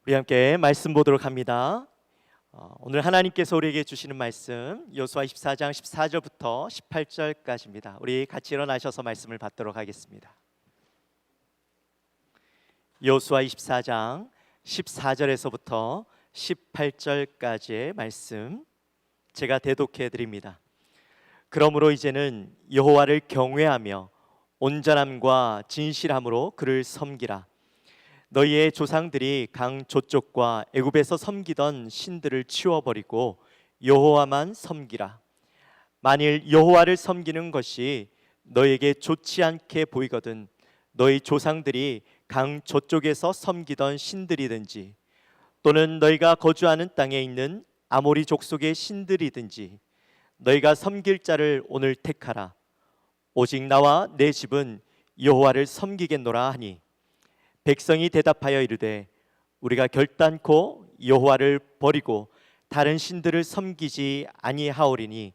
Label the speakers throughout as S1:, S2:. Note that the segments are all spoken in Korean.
S1: 우리 함께 말씀 보도록 합니다. 오늘 하나님께서 우리에게 주시는 말씀 여호수아 24장 14절부터 18절까지입니다. 우리 같이 일어나셔서 말씀을 받도록 하겠습니다. 여호수아 24장 14절에서부터 18절까지의 말씀 제가 대독해 드립니다. 그러므로 이제는 여호와를 경외하며 온전함과 진실함으로 그를 섬기라. 너희의 조상들이 강 저쪽과 애굽에서 섬기던 신들을 치워버리고 여호와만 섬기라. 만일 여호와를 섬기는 것이 너희에게 좋지 않게 보이거든 너희 조상들이 강 저쪽에서 섬기던 신들이든지 또는 너희가 거주하는 땅에 있는 아모리 족속의 신들이든지 너희가 섬길 자를 오늘 택하라. 오직 나와 내 집은 여호와를 섬기겠노라 하니 백성이 대답하여 이르되 우리가 결단코 여호와를 버리고 다른 신들을 섬기지 아니하오리니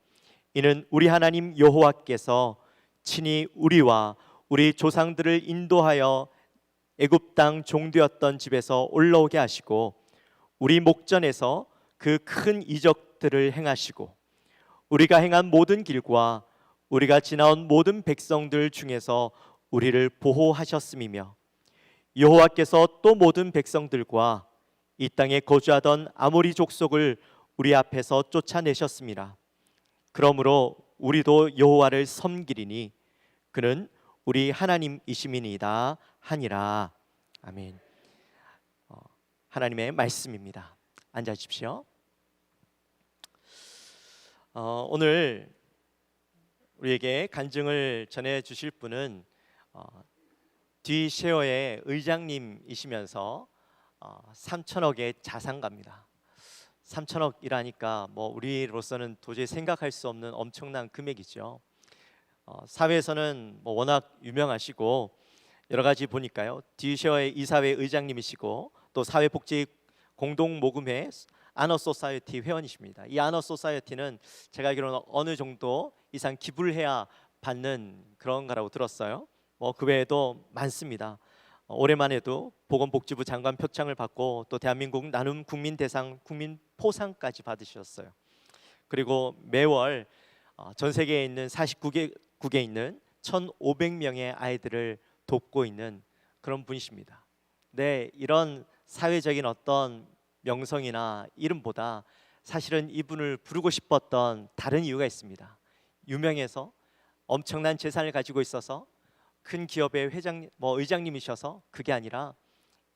S1: 이는 우리 하나님 여호와께서 친히 우리와 우리 조상들을 인도하여 애굽 땅 종되었던 집에서 올라오게 하시고 우리 목전에서 그 큰 이적들을 행하시고 우리가 행한 모든 길과 우리가 지나온 모든 백성들 중에서 우리를 보호하셨음이며 여호와께서 또 모든 백성들과 이 땅에 거주하던 아모리 족속을 우리 앞에서 쫓아내셨습니다. 그러므로 우리도 여호와를 섬기리니 그는 우리 하나님이심이니이다 하니라. 아멘. 하나님의 말씀입니다. 앉아 주십시오. 오늘 우리에게 간증을 전해 주실 분은 뒤쉐어의 의장님이시면서 3천억의 자산가입니다. 3천억이라니까 우리로서는 도저히 생각할 수 없는 엄청난 금액이죠. 사회에서는 워낙 유명하시고 여러 가지 보니까요. 뒤쉐어의 이사회 의장님이시고 또 사회복지 공동모금회 아너소사이어티 회원이십니다. 이 아너소사이어티는 제가 알기로는 어느 정도 이상 기부를 해야 받는 그런 거라고 들었어요. 그 외에도 많습니다. 올해만 해도 보건복지부 장관 표창을 받고 또 대한민국 나눔 국민대상 국민포상까지 받으셨어요. 그리고 매월 전 세계에 있는 49개국에 있는 1,500명의 아이들을 돕고 있는 그런 분이십니다. 네, 이런 사회적인 어떤 명성이나 이름보다 사실은 이분을 부르고 싶었던 다른 이유가 있습니다. 유명해서 엄청난 재산을 가지고 있어서 큰 기업의 의장님이셔서 그게 아니라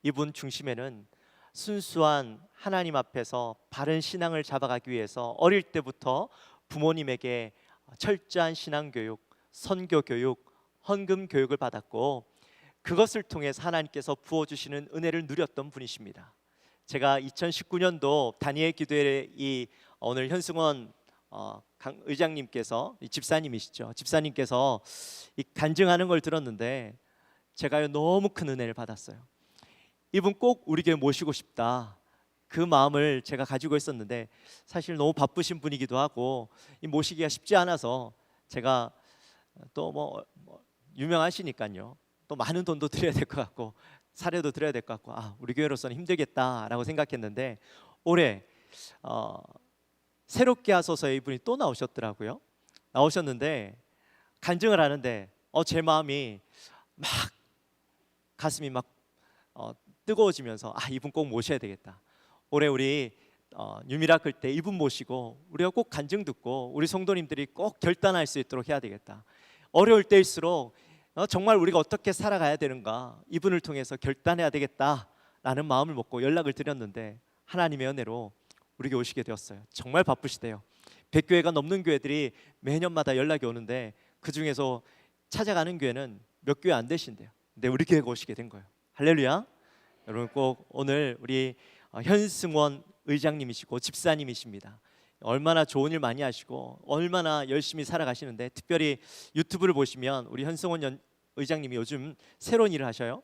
S1: 이분 중심에는 순수한 하나님 앞에서 바른 신앙을 잡아가기 위해서 어릴 때부터 부모님에게 철저한 신앙교육, 선교교육, 헌금 교육을 받았고 그것을 통해서 하나님께서 부어주시는 은혜를 누렸던 분이십니다. 제가 2019년도 다니엘 기도회 오늘 현승원 강 의장님께서 집사님이시죠. 집사님께서 이 간증하는 걸 들었는데 제가 너무 큰 은혜를 받았어요. 이분 꼭 우리 교회 모시고 싶다. 그 마음을 제가 가지고 있었는데 사실 너무 바쁘신 분이기도 하고 모시기가 쉽지 않아서 제가 또 유명하시니까요. 또 많은 돈도 드려야 될 것 같고 사례도 드려야 될 것 같고 우리 교회로서는 힘들겠다라고 생각했는데 올해 새롭게 하소서에 이분이 또 나오셨더라고요. 나오셨는데 간증을 하는데 제 마음이 막 가슴이 막 뜨거워지면서 이분 꼭 모셔야 되겠다. 올해 우리 뉴미라클 때 이분 모시고 우리가 꼭 간증 듣고 우리 성도님들이 꼭 결단할 수 있도록 해야 되겠다. 어려울 때일수록 정말 우리가 어떻게 살아가야 되는가 이분을 통해서 결단해야 되겠다라는 마음을 먹고 연락을 드렸는데 하나님의 은혜로 우리에게 오시게 되었어요. 정말 바쁘시대요. 100교회가 넘는 교회들이 매년마다 연락이 오는데 그 중에서 찾아가는 교회는 몇 교회 안 되신대요. 근데 우리 교회가 오시게 된 거예요. 할렐루야. 여러분 꼭 오늘 우리 현승원 의장님이시고 집사님이십니다. 얼마나 좋은 일 많이 하시고 얼마나 열심히 살아가시는데 특별히 유튜브를 보시면 우리 현승원 의장님이 요즘 새로운 일을 하셔요.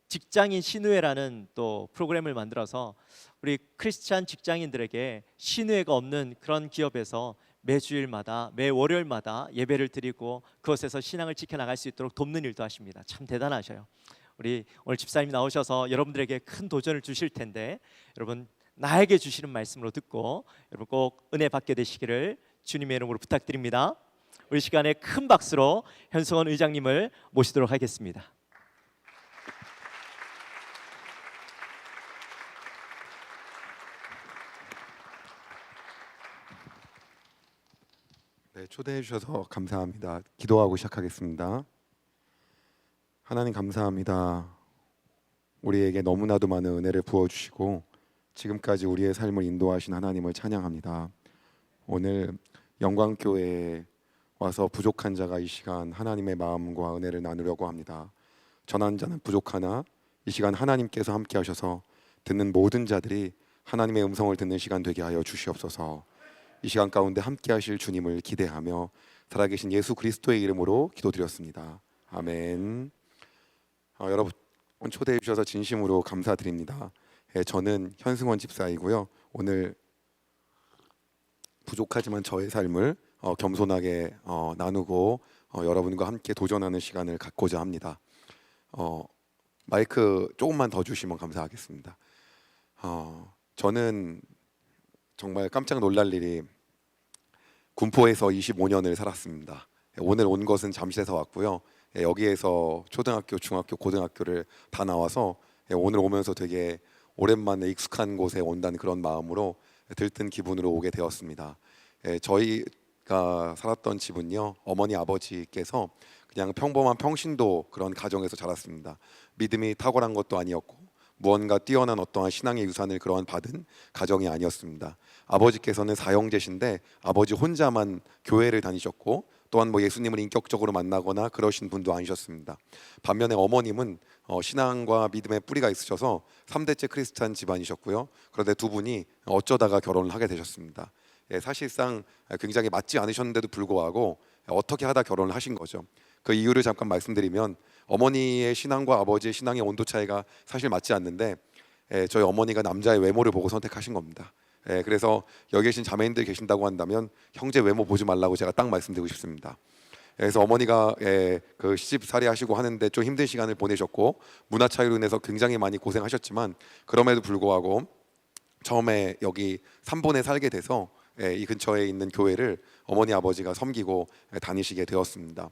S1: 직장인 신우회라는 또 프로그램을 만들어서 우리 크리스찬 직장인들에게 신우회가 없는 그런 기업에서 매주일마다 매 월요일마다 예배를 드리고 그것에서 신앙을 지켜나갈 수 있도록 돕는 일도 하십니다. 참 대단하셔요. 우리 오늘 집사님 나오셔서 여러분들에게 큰 도전을 주실 텐데 여러분 나에게 주시는 말씀으로 듣고 여러분 꼭 은혜 받게 되시기를 주님의 이름으로 부탁드립니다. 우리 시간에 큰 박수로 현승원 의장님을 모시도록 하겠습니다.
S2: 네, 초대해 주셔서 감사합니다. 기도하고 시작하겠습니다. 하나님 감사합니다. 우리에게 너무나도 많은 은혜를 부어주시고 지금까지 우리의 삶을 인도하신 하나님을 찬양합니다. 오늘 영광교회에 와서 부족한 자가 이 시간 하나님의 마음과 은혜를 나누려고 합니다. 전한 자는 부족하나 이 시간 하나님께서 함께 하셔서 듣는 모든 자들이 하나님의 음성을 듣는 시간 되게 하여 주시옵소서. 이 시간 가운데 함께 하실 주님을 기대하며 살아계신 예수 그리스도의 이름으로 기도드렸습니다. 아멘. 여러분 초대해 주셔서 진심으로 감사드립니다. 저는 현승원 집사이고요. 오늘 부족하지만 저의 삶을 겸손하게 나누고 여러분과 함께 도전하는 시간을 갖고자 합니다. 마이크 조금만 더 주시면 감사하겠습니다. 저는 정말 깜짝 놀랄 일이 군포에서 25년을 살았습니다. 오늘 온 것은 잠실에서 왔고요. 여기에서 초등학교, 중학교, 고등학교를 다 나와서 오늘 오면서 되게 오랜만에 익숙한 곳에 온다는 그런 마음으로 들뜬 기분으로 오게 되었습니다. 저희가 살았던 집은요, 어머니 아버지께서 그냥 평범한 평신도 그런 가정에서 자랐습니다. 믿음이 탁월한 것도 아니었고 무언가 뛰어난 어떠한 신앙의 유산을 그러한 받은 가정이 아니었습니다. 아버지께서는 사형제신데 아버지 혼자만 교회를 다니셨고 또한 예수님을 인격적으로 만나거나 그러신 분도 아니셨습니다. 반면에 어머님은 신앙과 믿음의 뿌리가 있으셔서 3대째 크리스찬 집안이셨고요. 그런데 두 분이 어쩌다가 결혼을 하게 되셨습니다. 사실상 굉장히 맞지 않으셨는데도 불구하고 어떻게 하다 결혼을 하신 거죠. 그 이유를 잠깐 말씀드리면 어머니의 신앙과 아버지의 신앙의 온도 차이가 사실 맞지 않는데 저희 어머니가 남자의 외모를 보고 선택하신 겁니다. 그래서 여기 계신 자매님들 계신다고 한다면 형제 외모 보지 말라고 제가 딱 말씀드리고 싶습니다. 그래서 어머니가 그 시집살이 하시고 하는데 좀 힘든 시간을 보내셨고 문화 차이로 인해서 굉장히 많이 고생하셨지만 그럼에도 불구하고 처음에 여기 3본에 살게 돼서 이 근처에 있는 교회를 어머니 아버지가 섬기고 다니시게 되었습니다.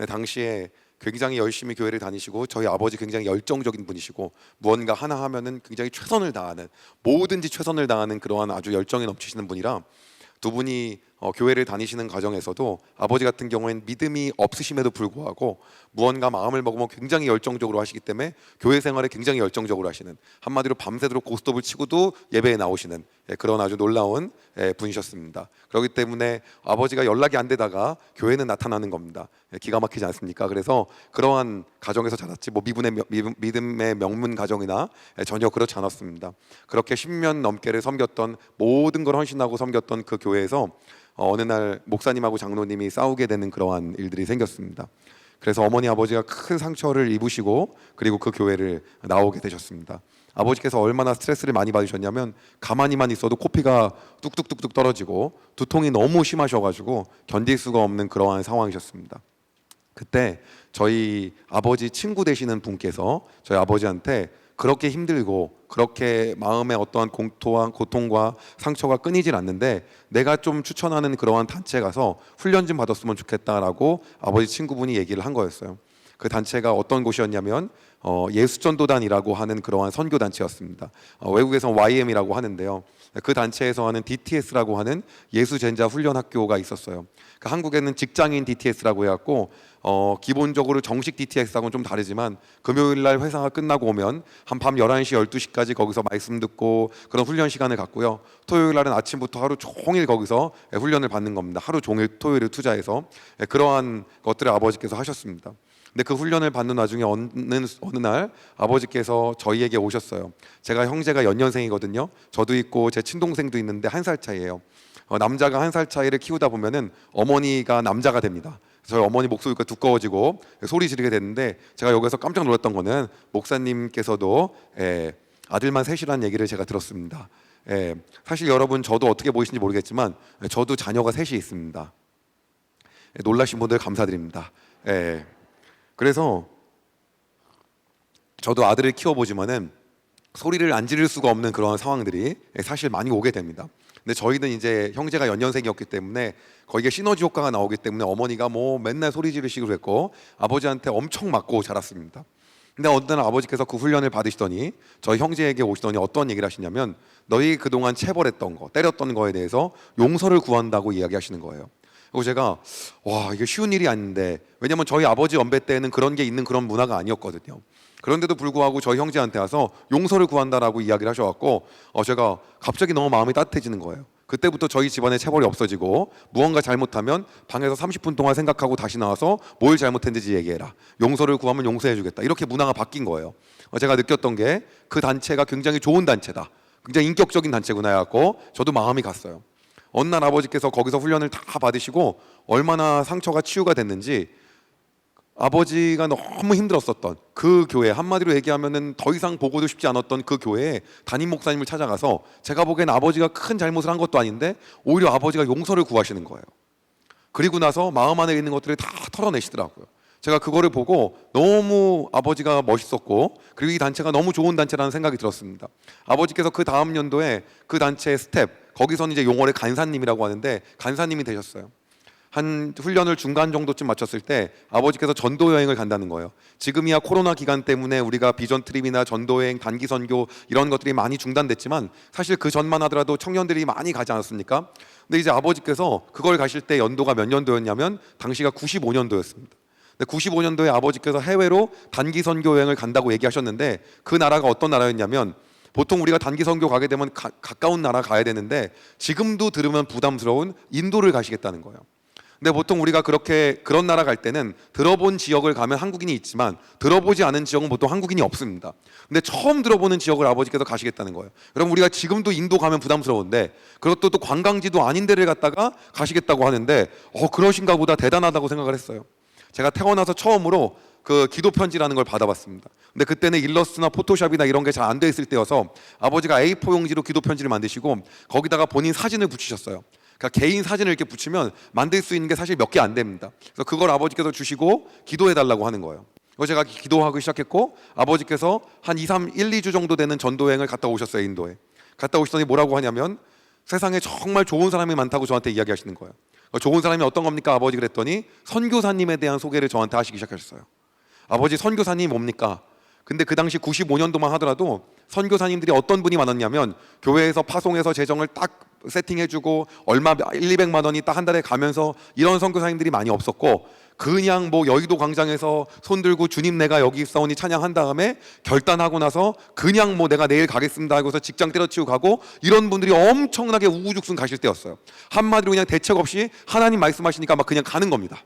S2: 당시에 굉장히 열심히 교회를 다니시고 저희 아버지 굉장히 열정적인 분이시고 무언가 하나 하면은 굉장히 최선을 다하는 뭐든지 최선을 다하는 그러한 아주 열정이 넘치시는 분이라 두 분이 교회를 다니시는 과정에서도 아버지 같은 경우에는 믿음이 없으심에도 불구하고 무언가 마음을 먹으면 굉장히 열정적으로 하시기 때문에 교회 생활에 굉장히 열정적으로 하시는 한마디로 밤새도록 고스톱을 치고도 예배에 나오시는 그런 아주 놀라운 분이셨습니다. 그렇기 때문에 아버지가 연락이 안 되다가 교회는 나타나는 겁니다. 기가 막히지 않습니까? 그래서 그러한 가정에서 자랐지 믿음의 명문 가정이나 전혀 그렇지 않았습니다. 그렇게 10년 넘게를 섬겼던 모든 걸 헌신하고 섬겼던 그 교회에서 어느 날 목사님하고 장로님이 싸우게 되는 그러한 일들이 생겼습니다. 그래서 어머니 아버지가 큰 상처를 입으시고 그리고 그 교회를 나오게 되셨습니다. 아버지께서 얼마나 스트레스를 많이 받으셨냐면 가만히만 있어도 코피가 뚝뚝뚝뚝 떨어지고 두통이 너무 심하셔가지고 견딜 수가 없는 그러한 상황이셨습니다. 그때 저희 아버지 친구 되시는 분께서 저희 아버지한테 그렇게 힘들고 그렇게 마음에 어떠한 고통과 상처가 끊이질 않는데 내가 좀 추천하는 그러한 단체 가서 훈련 좀 받았으면 좋겠다라고 아버지 친구분이 얘기를 한 거였어요. 그 단체가 어떤 곳이었냐면 예수전도단이라고 하는 그러한 선교 단체였습니다. 외국에서 YM이라고 하는데요. 그 단체에서 하는 DTS라고 하는 예수젠자 훈련 학교가 있었어요. 그 한국에는 직장인 DTS라고 해갖고 기본적으로 정식 DTS하고는 좀 다르지만 금요일날 회사가 끝나고 오면 한 밤 11시, 12시까지 거기서 말씀 듣고 그런 훈련 시간을 갖고요. 토요일날은 아침부터 하루 종일 거기서 훈련을 받는 겁니다. 하루 종일 토요일을 투자해서 그러한 것들을 아버지께서 하셨습니다. 근데 그 훈련을 받는 와중에 어느 날 아버지께서 저희에게 오셨어요. 제가 형제가 연년생이거든요. 저도 있고 제 친동생도 있는데 1살 차이예요. 남자가 1살 차이를 키우다 보면은 어머니가 남자가 됩니다. 저희 어머니 목소리가 두꺼워지고 소리 지르게 됐는데 제가 여기서 깜짝 놀랐던 거는 목사님께서도 아들만 셋이라는 얘기를 제가 들었습니다. 사실 여러분 저도 어떻게 보이시는지 모르겠지만 저도 자녀가 셋이 있습니다. 놀라신 분들 감사드립니다. 그래서 저도 아들을 키워보지만은 소리를 안 지를 수가 없는 그런 상황들이 사실 많이 오게 됩니다. 근데 저희는 이제 형제가 연년생이었기 때문에 거기에 시너지 효과가 나오기 때문에 어머니가 뭐 맨날 소리 지르시고 그랬고 아버지한테 엄청 맞고 자랐습니다. 근데 어느 날 아버지께서 그 훈련을 받으시더니 저희 형제에게 오시더니 어떤 얘기를 하시냐면 너희 그동안 체벌했던 거, 때렸던 거에 대해서 용서를 구한다고 이야기하시는 거예요. 그리고 제가 와, 이게 쉬운 일이 아닌데, 왜냐면 저희 아버지 연배 때는 그런 게 있는 그런 문화가 아니었거든요. 그런데도 불구하고 저희 형제한테 와서 용서를 구한다라고 이야기를 하셔갖고 제가 갑자기 너무 마음이 따뜻해지는 거예요. 그때부터 저희 집안에 체벌이 없어지고 무언가 잘못하면 방에서 30분 동안 생각하고 다시 나와서 뭘 잘못했는지 얘기해라, 용서를 구하면 용서해주겠다, 이렇게 문화가 바뀐 거예요. 제가 느꼈던 게 그 단체가 굉장히 좋은 단체다, 굉장히 인격적인 단체구나 해갖고 저도 마음이 갔어요. 어느 날 아버지께서 거기서 훈련을 다 받으시고 얼마나 상처가 치유가 됐는지, 아버지가 너무 힘들었었던 그 교회, 한마디로 얘기하면은 더 이상 보고도 싶지 않았던 그 교회에 담임 목사님을 찾아가서 제가 보기엔 아버지가 큰 잘못을 한 것도 아닌데 오히려 아버지가 용서를 구하시는 거예요. 그리고 나서 마음 안에 있는 것들을 다 털어내시더라고요. 제가 그거를 보고 너무 아버지가 멋있었고, 그리고 이 단체가 너무 좋은 단체라는 생각이 들었습니다. 아버지께서 그 다음 연도에 그 단체의 스텝, 거기서는 이제 용어를 간사님이라고 하는데 간사님이 되셨어요. 한 훈련을 중간 정도쯤 마쳤을 때 아버지께서 전도 여행을 간다는 거예요. 지금이야 코로나 기간 때문에 우리가 비전 트립이나 전도 여행, 단기 선교 이런 것들이 많이 중단됐지만 사실 그 전만 하더라도 청년들이 많이 가지 않았습니까? 근데 이제 아버지께서 그걸 가실 때 연도가 몇 년도였냐면 당시가 95년도였습니다. 95년도에 아버지께서 해외로 단기 선교 여행을 간다고 얘기하셨는데 그 나라가 어떤 나라였냐면, 보통 우리가 단기 선교 가게 되면 가까운 나라 가야 되는데 지금도 들으면 부담스러운 인도를 가시겠다는 거예요. 근데 보통 우리가 그런 나라 갈 때는 들어본 지역을 가면 한국인이 있지만 들어보지 않은 지역은 보통 한국인이 없습니다. 근데 처음 들어보는 지역을 아버지께서 가시겠다는 거예요. 여러분, 우리가 지금도 인도 가면 부담스러운데 그것도 또 관광지도 아닌 데를 갔다가 가시겠다고 하는데 그러신가 보다, 대단하다고 생각을 했어요. 제가 태어나서 처음으로 그 기도 편지라는 걸 받아봤습니다. 근데 그때는 일러스트나 포토샵이나 이런 게 잘 안 돼 있을 때여서 아버지가 A4 용지로 기도 편지를 만드시고 거기다가 본인 사진을 붙이셨어요. 그러니까 개인 사진을 이렇게 붙이면 만들 수 있는 게 사실 몇 개 안 됩니다. 그래서 그걸 아버지께서 주시고 기도해달라고 하는 거예요. 그래서 제가 기도하기 시작했고 아버지께서 한 1, 2주 정도 되는 전도여행을 갔다 오셨어요. 인도에 갔다 오시더니 뭐라고 하냐면 세상에 정말 좋은 사람이 많다고 저한테 이야기하시는 거예요. 좋은 사람이 어떤 겁니까 아버지? 그랬더니 선교사님에 대한 소개를 저한테 하시기 시작하셨어요. 아버지, 선교사님이 뭡니까? 근데 그 당시 95년도만 하더라도 선교사님들이 어떤 분이 많았냐면 교회에서 파송해서 재정을 딱 세팅해주고 얼마 1,200만 원이 딱 한 달에 가면서 이런 선교사님들이 많이 없었고, 그냥 뭐 여의도 광장에서 손 들고 주님 내가 여기 있사오니 찬양한 다음에 결단하고 나서 그냥 뭐 내가 내일 가겠습니다 하고서 직장 때려치우고 가고, 이런 분들이 엄청나게 우후죽순 가실 때였어요. 한마디로 그냥 대책 없이 하나님 말씀하시니까 막 그냥 가는 겁니다.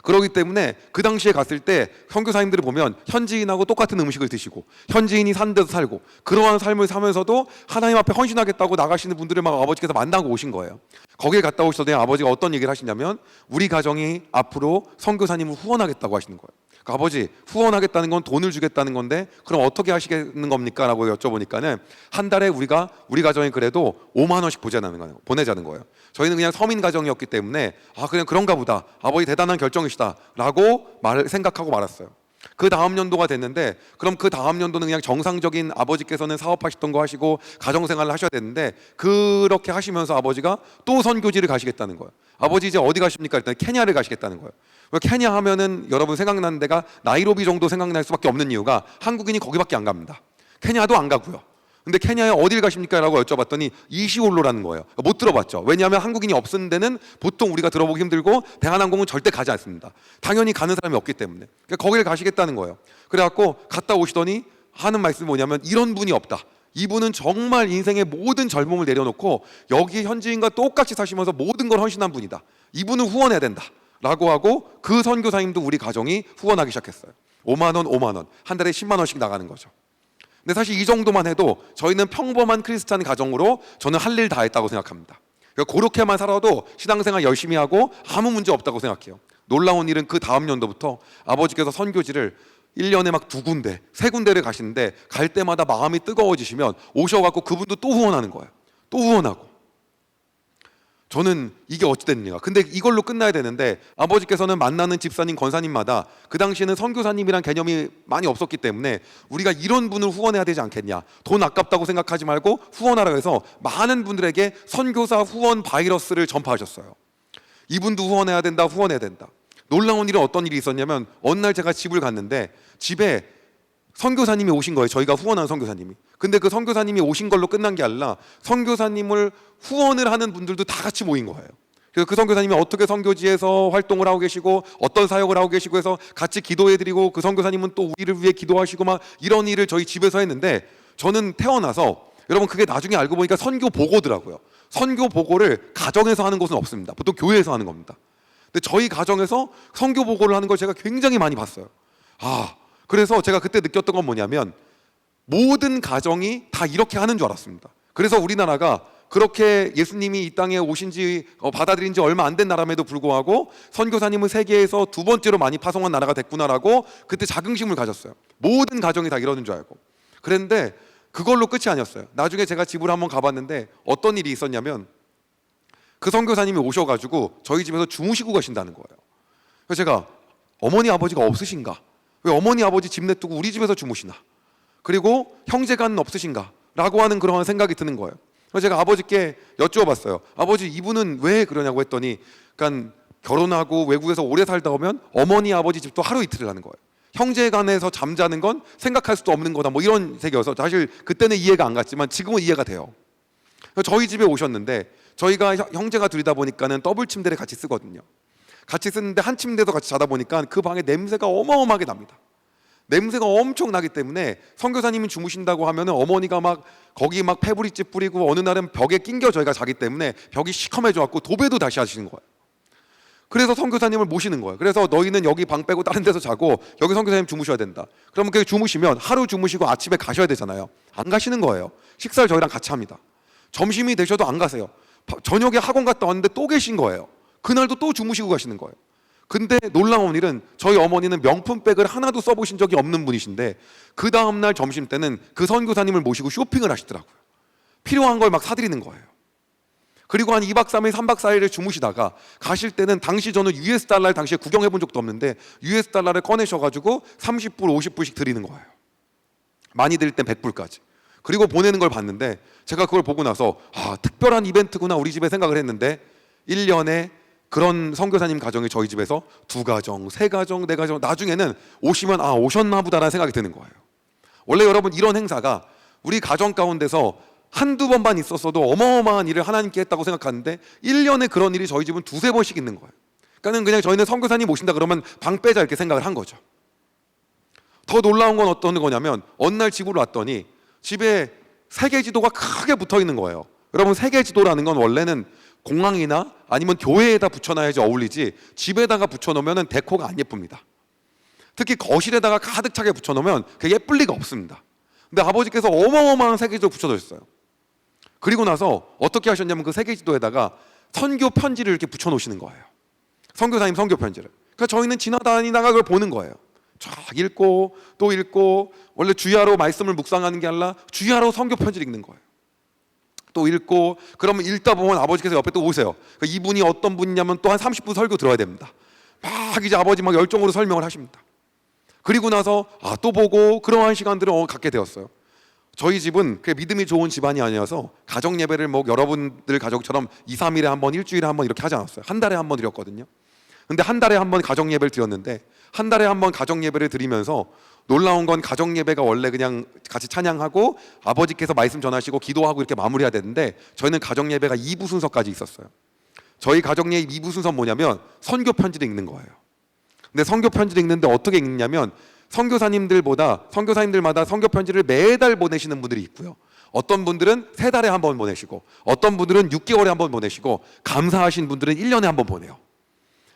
S2: 그렇기 때문에 그 당시에 갔을 때 선교사님들을 보면 현지인하고 똑같은 음식을 드시고 현지인이 산 데서 살고 그러한 삶을 사면서도 하나님 앞에 헌신하겠다고 나가시는 분들을 막 아버지께서 만나고 오신 거예요. 거기에 갔다 오시더니 아버지가 어떤 얘기를 하시냐면 우리 가정이 앞으로 선교사님을 후원하겠다고 하시는 거예요. 그러니까 아버지, 후원하겠다는 건 돈을 주겠다는 건데 그럼 어떻게 하시겠는 겁니까? 라고 여쭤보니까는 한 달에 우리 가정이 그래도 5만 원씩 보내자는 거예요. 저희는 그냥 서민 가정이었기 때문에 그냥 그런가 보다, 아버지 대단한 결정이시다 라고 생각하고 말았어요. 그 다음 연도가 됐는데, 그럼 그 다음 연도는 그냥 정상적인 아버지께서는 사업하셨던 거 하시고 가정생활을 하셔야 되는데, 그렇게 하시면서 아버지가 또 선교지를 가시겠다는 거예요. 아버지 이제 어디 가십니까? 일단 케냐를 가시겠다는 거예요. 케냐 하면은 여러분 생각나는 데가 나이로비 정도 생각날 수밖에 없는 이유가 한국인이 거기밖에 안 갑니다. 케냐도 안 가고요. 근데 케냐에 어딜 가십니까? 라고 여쭤봤더니 이시올로라는 거예요. 못 들어봤죠. 왜냐하면 한국인이 없는 데는 보통 우리가 들어보기 힘들고 대한항공은 절대 가지 않습니다. 당연히 가는 사람이 없기 때문에. 그러니까 거기를 가시겠다는 거예요. 그래갖고 갔다 오시더니 하는 말씀이 뭐냐면 이런 분이 없다. 이분은 정말 인생의 모든 젊음을 내려놓고 여기 현지인과 똑같이 사시면서 모든 걸 헌신한 분이다. 이분은 후원해야 된다 라고 하고 그 선교사님도 우리 가정이 후원하기 시작했어요. 5만 원, 5만 원, 한 달에 10만 원씩 나가는 거죠. 근데 사실 이 정도만 해도 저희는 평범한 크리스찬 가정으로 저는 할 일 다 했다고 생각합니다. 그러니까 그렇게만 살아도 신앙생활 열심히 하고 아무 문제 없다고 생각해요. 놀라운 일은 그 다음 연도부터 아버지께서 선교지를 1년에 막 2군데, 3군데를 가시는데 갈 때마다 마음이 뜨거워지시면 오셔갖고 그분도 또 후원하는 거예요. 또 후원하고. 저는 이게 어찌 됐는가. 근데 이걸로 끝나야 되는데 아버지께서는 만나는 집사님, 권사님마다 그 당시에는 선교사님이란 개념이 많이 없었기 때문에 우리가 이런 분을 후원해야 되지 않겠냐. 돈 아깝다고 생각하지 말고 후원하라고 해서 많은 분들에게 선교사 후원 바이러스를 전파하셨어요. 이분도 후원해야 된다, 후원해야 된다. 놀라운 일은 어떤 일이 있었냐면 어느 날 제가 집을 갔는데 집에 선교사님이 오신 거예요. 저희가 후원한 선교사님이. 근데 그 선교사님이 오신 걸로 끝난 게 아니라 선교사님을 후원을 하는 분들도 다 같이 모인 거예요. 그래서 그 선교사님이 어떻게 선교지에서 활동을 하고 계시고 어떤 사역을 하고 계시고 해서 같이 기도해드리고 그 선교사님은 또 우리를 위해 기도하시고 막 이런 일을 저희 집에서 했는데 저는 태어나서 여러분 그게 나중에 알고 보니까 선교 보고더라고요. 선교 보고를 가정에서 하는 것은 없습니다. 보통 교회에서 하는 겁니다. 근데 저희 가정에서 선교 보고를 하는 걸 제가 굉장히 많이 봤어요. 그래서 제가 그때 느꼈던 건 뭐냐면 모든 가정이 다 이렇게 하는 줄 알았습니다. 그래서 우리나라가 그렇게 예수님이 이 땅에 오신 지 받아들인 지 얼마 안 된 나라임에도 불구하고 선교사님을 세계에서 두 번째로 많이 파송한 나라가 됐구나라고 그때 자긍심을 가졌어요. 모든 가정이 다 이러는 줄 알고. 그런데 그걸로 끝이 아니었어요. 나중에 제가 집을 한번 가봤는데 어떤 일이 있었냐면 그 선교사님이 오셔가지고 저희 집에서 주무시고 가신다는 거예요. 그래서 제가 어머니 아버지가 없으신가? 왜 어머니 아버지 집 내두고 우리 집에서 주무시나? 그리고 형제간 없으신가? 라고 하는 그런 생각이 드는 거예요. 그래서 제가 아버지께 여쭈어봤어요. 아버지 이분은 왜 그러냐고 했더니 그러니까 결혼하고 외국에서 오래 살다 오면 어머니 아버지 집도 하루 이틀을 하는 거예요. 형제간에서 잠자는 건 생각할 수도 없는 거다 뭐 이런 세계여서 사실 그때는 이해가 안 갔지만 지금은 이해가 돼요. 저희 집에 오셨는데 저희가 형제가 둘이다 보니까는 더블 침대를 같이 쓰거든요. 같이 쓰는데 한 침대에서 같이 자다 보니까 그 방에 냄새가 어마어마하게 납니다. 냄새가 엄청 나기 때문에 선교사님이 주무신다고 하면은 어머니가 막 거기 막 페브리집 뿌리고 어느 날은 벽에 낑겨 저희가 자기 때문에 벽이 시커매져 갖고 도배도 다시 하시는 거예요. 그래서 선교사님을 모시는 거예요. 그래서 너희는 여기 방 빼고 다른 데서 자고 여기 선교사님 주무셔야 된다. 그러면 그 주무시면 하루 주무시고 아침에 가셔야 되잖아요. 안 가시는 거예요. 식사를 저희랑 같이 합니다. 점심이 되셔도 안 가세요. 저녁에 학원 갔다 왔는데 또 계신 거예요. 그날도 또 주무시고 가시는 거예요. 근데 놀라운 일은 저희 어머니는 명품백을 하나도 써보신 적이 없는 분이신데 그 다음날 점심 때는 그 선교사님을 모시고 쇼핑을 하시더라고요. 필요한 걸 막 사드리는 거예요. 그리고 한 2박 3일, 3박 4일을 주무시다가 가실 때는 당시 저는 US 달러를 당시에 구경해 본 적도 없는데 US 달러를 꺼내셔가지고 30불, 50불씩 드리는 거예요. 많이 드릴 땐 100불까지. 그리고 보내는 걸 봤는데 제가 그걸 보고 나서 특별한 이벤트구나 우리 집에 생각을 했는데 1년에 그런 선교사님 가정이 저희 집에서 2가정, 3가정, 4가정 나중에는 오시면 오셨나 보다라는 생각이 드는 거예요. 원래 여러분 이런 행사가 우리 가정 가운데서 한두 번만 있었어도 어마어마한 일을 하나님께 했다고 생각하는데 1년에 그런 일이 저희 집은 2-3번씩 있는 거예요. 그러니까 그냥 저희는 선교사님 오신다 그러면 방 빼자 이렇게 생각을 한 거죠. 더 놀라운 건 어떤 거냐면 어느 날 집으로 왔더니 집에 세계지도가 크게 붙어 있는 거예요. 여러분 세계지도라는 건 원래는 공항이나 아니면 교회에다 붙여놔야지 어울리지 집에다가 붙여놓으면 데코가 안 예쁩니다. 특히 거실에다가 가득 차게 붙여놓으면 그게 예쁠 리가 없습니다. 근데 아버지께서 어마어마한 세계지도 붙여놓으셨어요. 그리고 나서 어떻게 하셨냐면 그 세계지도에다가 선교 편지를 이렇게 붙여놓으시는 거예요. 선교사님 선교 편지를. 그러니까 저희는 지나다니다가 그걸 보는 거예요. 쫙 읽고 또 읽고 원래 주야로 말씀을 묵상하는 게 아니라 주야로 선교 편지를 읽는 거예요. 또 읽고 그러면 읽다 보면 아버지께서 옆에 또 오세요. 그러니까 이분이 어떤 분이냐면 또 한 30분 설교 들어야 됩니다. 막 이제 아버지 막 열정으로 설명을 하십니다. 그리고 나서 또 보고 그러한 시간들을 갖게 되었어요. 저희 집은 그 믿음이 좋은 집안이 아니어서 가정 예배를 뭐 여러분들 가족처럼 2-3일에 한 번, 일주일에 한 번 이렇게 하지 않았어요. 한 달에 한 번 드렸거든요. 근데 한 달에 한 번 가정 예배를 드렸는데 한 달에 한 번 가정 예배를 드리면서 놀라운 건 가정 예배가 원래 그냥 같이 찬양하고 아버지께서 말씀 전하시고 기도하고 이렇게 마무리해야 되는데 저희는 가정 예배가 2부 순서까지 있었어요. 저희 가정 예배 2부 순서 뭐냐면 선교 편지를 읽는 거예요. 근데 선교 편지를 읽는데 어떻게 읽냐면 선교사님들마다 선교 편지를 매달 보내시는 분들이 있고요. 어떤 분들은 3달에 한 번 보내시고 어떤 분들은 6개월에 한 번 보내시고 감사하신 분들은 1년에 한 번 보내요.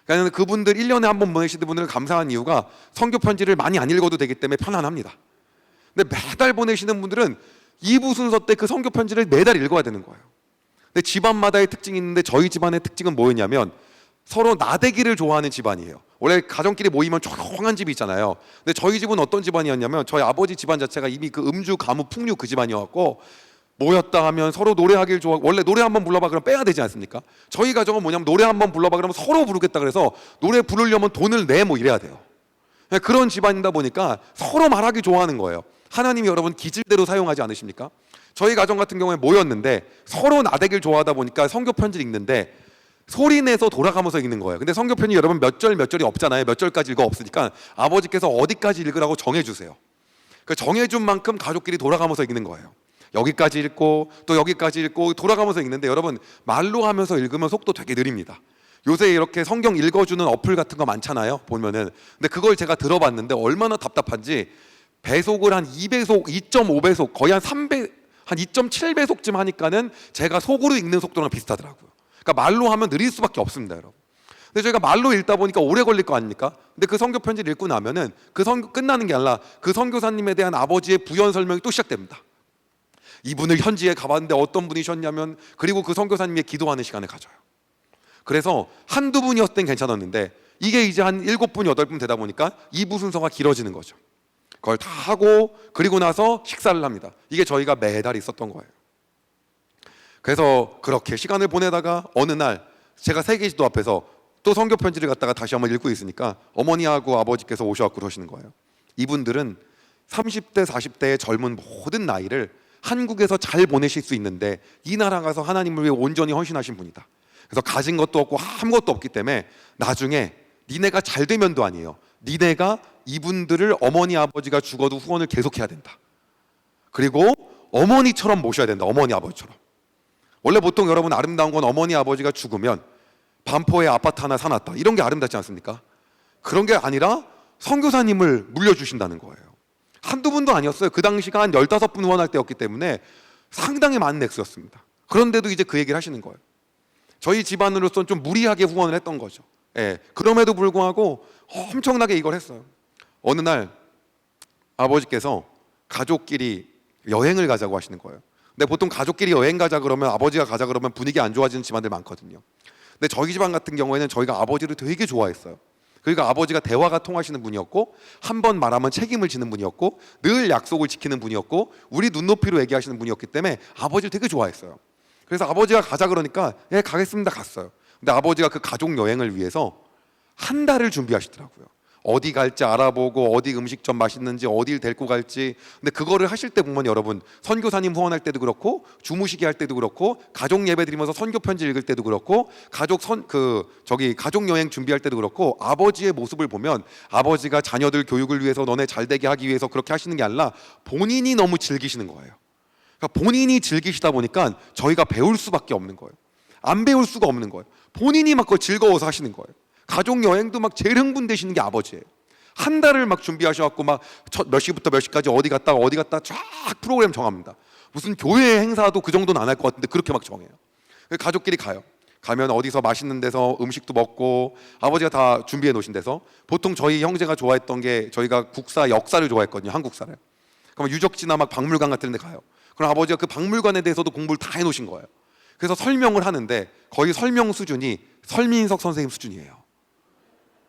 S2: 그러니까 그분들 1년에 한 번 보내시는 분들 감사한 이유가 선교 편지를 많이 안 읽어도 되기 때문에 편안합니다. 근데 매달 보내시는 분들은 2부 순서 때 그 선교 편지를 매달 읽어야 되는 거예요. 근데 집안마다의 특징이 있는데 저희 집안의 특징은 뭐였냐면 서로 나대기를 좋아하는 집안이에요. 원래 가정끼리 모이면 조용한 집이 있잖아요. 근데 저희 집은 어떤 집안이었냐면 저희 아버지 집안 자체가 이미 그 음주, 가무, 풍류 그 집안이었고 모였다 하면 서로 노래하길 좋아. 원래 노래 한번 불러봐 그러면 빼야 되지 않습니까? 저희 가정은 뭐냐면 노래 한번 불러봐 그러면 서로 부르겠다 그래서 노래 부르려면 돈을 내 뭐 이래야 돼요. 그런 집안이다 보니까 서로 말하기 좋아하는 거예요. 하나님이 여러분 기질대로 사용하지 않으십니까? 저희 가정 같은 경우에 모였는데 서로 나대길 좋아하다 보니까 성교 편지를 읽는데 소리 내서 돌아가면서 읽는 거예요. 근데 성교 편지 여러분 몇 절이 없잖아요. 몇 절까지 읽어 없으니까 아버지께서 어디까지 읽으라고 정해주세요. 그 정해준 만큼 가족끼리 돌아가면서 읽는 거예요. 여기까지 읽고 또 여기까지 읽고 돌아가면서 읽는데 여러분 말로 하면서 읽으면 속도 되게 느립니다. 요새 이렇게 성경 읽어주는 어플 같은 거 많잖아요. 보면은. 근데 그걸 제가 들어봤는데 얼마나 답답한지 배속을 한 2배속, 2.5배속, 거의 한 3배, 한 2.7배속쯤 하니까는 제가 속으로 읽는 속도랑 비슷하더라고요. 그러니까 말로 하면 느릴 수밖에 없습니다, 여러분. 근데 저희가 말로 읽다 보니까 오래 걸릴 거 아닙니까? 근데 그 선교 편지를 읽고 나면은 그 선교 끝나는 게 아니라 그 선교사님에 대한 아버지의 부연 설명이 또 시작됩니다. 이분을 현지에 가봤는데 어떤 분이셨냐면 그리고 그 선교사님의 기도하는 시간을 가져요. 그래서 한두 분이었을 땐 괜찮았는데 이게 이제 한 7분, 8분 되다 보니까 2부 순서가 길어지는 거죠. 그걸 다 하고 그리고 나서 식사를 합니다. 이게 저희가 매달 있었던 거예요. 그래서 그렇게 시간을 보내다가 어느 날 제가 세계지도 앞에서 또 선교 편지를 갖다가 다시 한번 읽고 있으니까 어머니하고 아버지께서 오셔갖고 그러시는 거예요. 이분들은 30대, 40대의 젊은 모든 나이를 한국에서 잘 보내실 수 있는데 이 나라 가서 하나님을 위해 온전히 헌신하신 분이다. 그래서 가진 것도 없고 아무것도 없기 때문에 나중에 니네가 잘 되면도 아니에요. 니네가 이분들을 어머니 아버지가 죽어도 후원을 계속해야 된다. 그리고 어머니처럼 모셔야 된다. 어머니 아버지처럼. 원래 보통 여러분 아름다운 건 어머니 아버지가 죽으면 반포에 아파트 하나 사놨다. 이런 게 아름답지 않습니까? 그런 게 아니라 선교사님을 물려주신다는 거예요. 한두 분도 아니었어요. 그 당시가 한 15분 후원할 때였기 때문에 상당히 많은 액수였습니다. 그런데도 이제 그 얘기를 하시는 거예요. 저희 집안으로서는 좀 무리하게 후원을 했던 거죠. 예, 그럼에도 불구하고 엄청나게 이걸 했어요. 어느 날 아버지께서 가족끼리 여행을 가자고 하시는 거예요. 근데 보통 가족끼리 여행 가자 그러면 아버지가 가자 그러면 분위기 안 좋아지는 집안들 많거든요. 근데 저희 집안 같은 경우에는 저희가 아버지를 되게 좋아했어요. 그러니까 아버지가 대화가 통하시는 분이었고 한 번 말하면 책임을 지는 분이었고 늘 약속을 지키는 분이었고 우리 눈높이로 얘기하시는 분이었기 때문에 아버지를 되게 좋아했어요. 그래서 아버지가 가자 그러니까 예 가겠습니다 갔어요. 근데 아버지가 그 가족 여행을 위해서 한 달을 준비하시더라고요. 어디 갈지 알아보고 어디 음식점 맛있는지 어딜 데리고 갈지. 근데 그거를 하실 때 보면 여러분 선교사님 후원할 때도 그렇고 주무시게 할 때도 그렇고 가족 예배 드리면서 선교 편지 읽을 때도 그렇고 가족 여행 준비할 때도 그렇고 아버지의 모습을 보면 아버지가 자녀들 교육을 위해서 너네 잘 되게 하기 위해서 그렇게 하시는 게 아니라 본인이 너무 즐기시는 거예요. 그러니까 본인이 즐기시다 보니까 저희가 배울 수밖에 없는 거예요. 안 배울 수가 없는 거예요. 본인이 막 그거 즐거워서 하시는 거예요. 가족 여행도 막 제일 흥분되시는 게 아버지예요. 한 달을 막 준비하셔갖고 막 몇 시부터 몇 시까지 어디 갔다 쫙 프로그램 정합니다. 무슨 교회 행사도 그 정도는 안 할 것 같은데 그렇게 막 정해요. 가족끼리 가요. 가면 어디서 맛있는 데서 음식도 먹고 아버지가 다 준비해 놓으신 데서 보통 저희 형제가 좋아했던 게 저희가 국사 역사를 좋아했거든요. 한국사를. 그럼 유적지나 막 박물관 같은 데 가요. 그럼 아버지가 그 박물관에 대해서도 공부를 다 해놓으신 거예요. 그래서 설명을 하는데 거의 설명 수준이 설민석 선생님 수준이에요.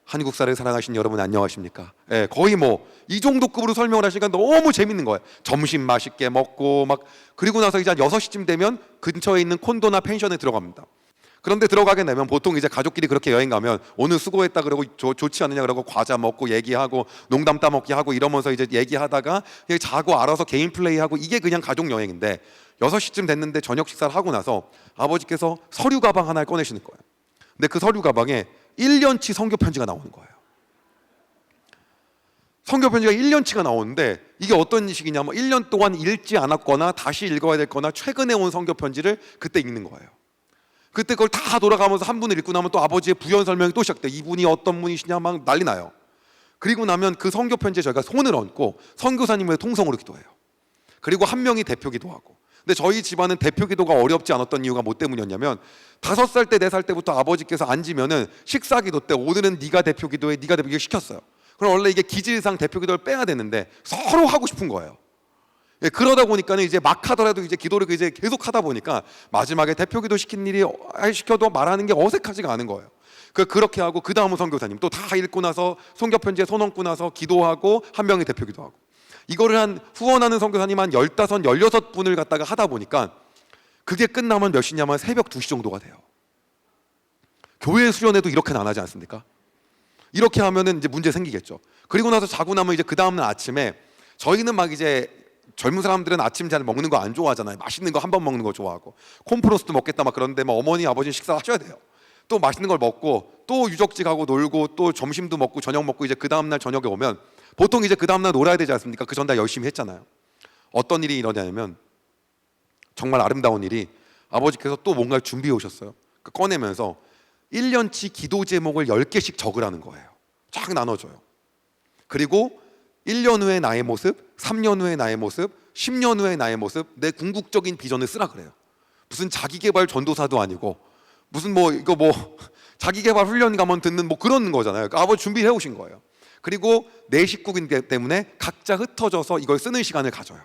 S2: 한국사를 사랑하신 여러분 안녕하십니까? 예, 거의 뭐 이 정도 급으로 설명을 하시니까 너무 재밌는 거예요. 점심 맛있게 먹고 막 그리고 나서 이제 한 6시쯤 되면 근처에 있는 콘도나 펜션에 들어갑니다. 그런데 들어가게 되면 보통 이제 가족끼리 그렇게 여행 가면 오늘 수고했다 그러고 좋지 않느냐 그러고 과자 먹고 얘기하고 농담 따먹기 하고 이러면서 이제 얘기하다가 자고 알아서 개인 플레이하고 이게 그냥 가족 여행인데 6시쯤 됐는데 저녁 식사를 하고 나서 아버지께서 서류 가방 하나를 꺼내시는 거예요. 근데 그 서류 가방에 1년치 선교 편지가 나오는 거예요. 선교 편지가 1년치가 나오는데 이게 어떤 식이냐면 1년 동안 읽지 않았거나 다시 읽어야 됐거나 최근에 온 선교 편지를 그때 읽는 거예요. 그때 그걸 다 돌아가면서 한 분을 읽고 나면 또 아버지의 부연 설명이 또 시작돼. 이분이 어떤 분이시냐 막 난리 나요. 그리고 나면 그 선교 편지에 저희가 손을 얹고 선교사님의 통성으로 기도해요. 그리고 한 명이 대표 기도하고. 근데 저희 집안은 대표 기도가 어렵지 않았던 이유가 뭐 때문이었냐면 5살 때 4살 때부터 아버지께서 앉으면은 식사 기도 때 오늘은 네가 대표 기도해 네가 대표 기도 시켰어요. 그럼 원래 이게 기질상 대표 기도를 빼야 되는데 서로 하고 싶은 거예요. 예, 그러다 보니까는 이제 막 하더라도 이제 기도를 이제 계속 하다 보니까 마지막에 대표 기도 시킨 일이 시켜도 말하는 게 어색하지가 않은 거예요. 그렇게 하고 그 다음은 선교사님 또 다 읽고 나서 선교 편지에 손 얹고 나서 기도하고 한 명이 대표 기도하고 이거를 한 후원하는 선교사님 한 15, 16분을 갖다가 하다 보니까 그게 끝나면 몇 시냐면 새벽 2시 정도가 돼요. 교회 수련회도 이렇게는 안 하지 않습니까? 이렇게 하면은 이제 문제 생기겠죠. 그리고 나서 자고 나면 이제 그 다음날 아침에 저희는 막 이제 젊은 사람들은 아침 잘 먹는 거 안 좋아하잖아요. 맛있는 거 한 번 먹는 거 좋아하고 콘프로스도 먹겠다 막 그런데 막 어머니 아버지 식사 하셔야 돼요. 또 맛있는 걸 먹고 또 유적지 가고 놀고 또 점심도 먹고 저녁 먹고 이제 그 다음날 저녁에 오면 보통 이제 그 다음날 놀아야 되지 않습니까? 그 전날 열심히 했잖아요. 어떤 일이 일어나냐면 정말 아름다운 일이 아버지께서 또 뭔가를 준비해 오셨어요. 꺼내면서 1년치 기도 제목을 10개씩 적으라는 거예요. 쫙 나눠줘요. 그리고 1년 후의 나의 모습, 3년 후의 나의 모습, 10년 후의 나의 모습, 내 궁극적인 비전을 쓰라 그래요. 무슨 자기개발 전도사도 아니고 무슨 뭐 이거 뭐 자기개발 훈련 가면 듣는 뭐 그런 거잖아요. 그러니까 아버지 준비해 오신 거예요. 그리고 내 식구이기 때문에 각자 흩어져서 이걸 쓰는 시간을 가져요.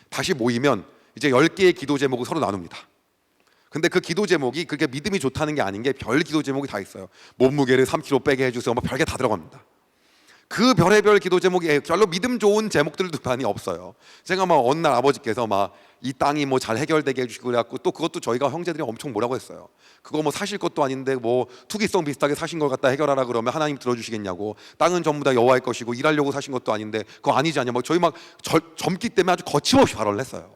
S2: 다시 모이면 이제 10개의 기도 제목을 서로 나눕니다. 근데 그 기도 제목이 그렇게 믿음이 좋다는 게 아닌 게 별 기도 제목이 다 있어요. 몸무게를 3kg 빼게 해주세요. 뭐 별게 다 들어갑니다. 그 별의별 기도 제목이 별로 믿음 좋은 제목들도 많이 없어요. 제가 막 어느 날 아버지께서 막 이 땅이 뭐 잘 해결되게 해주시고 그래갖고 또 그것도 저희가 형제들이 엄청 뭐라고 했어요. 그거 뭐 사실 것도 아닌데 뭐 투기성 비슷하게 사신 걸 갖다 해결하라 그러면 하나님 들어주시겠냐고. 땅은 전부 다 여호와의 것이고 일하려고 사신 것도 아닌데 그거 아니지 않냐. 뭐 저희 막 젊기 때문에 아주 거침없이 발언을 했어요.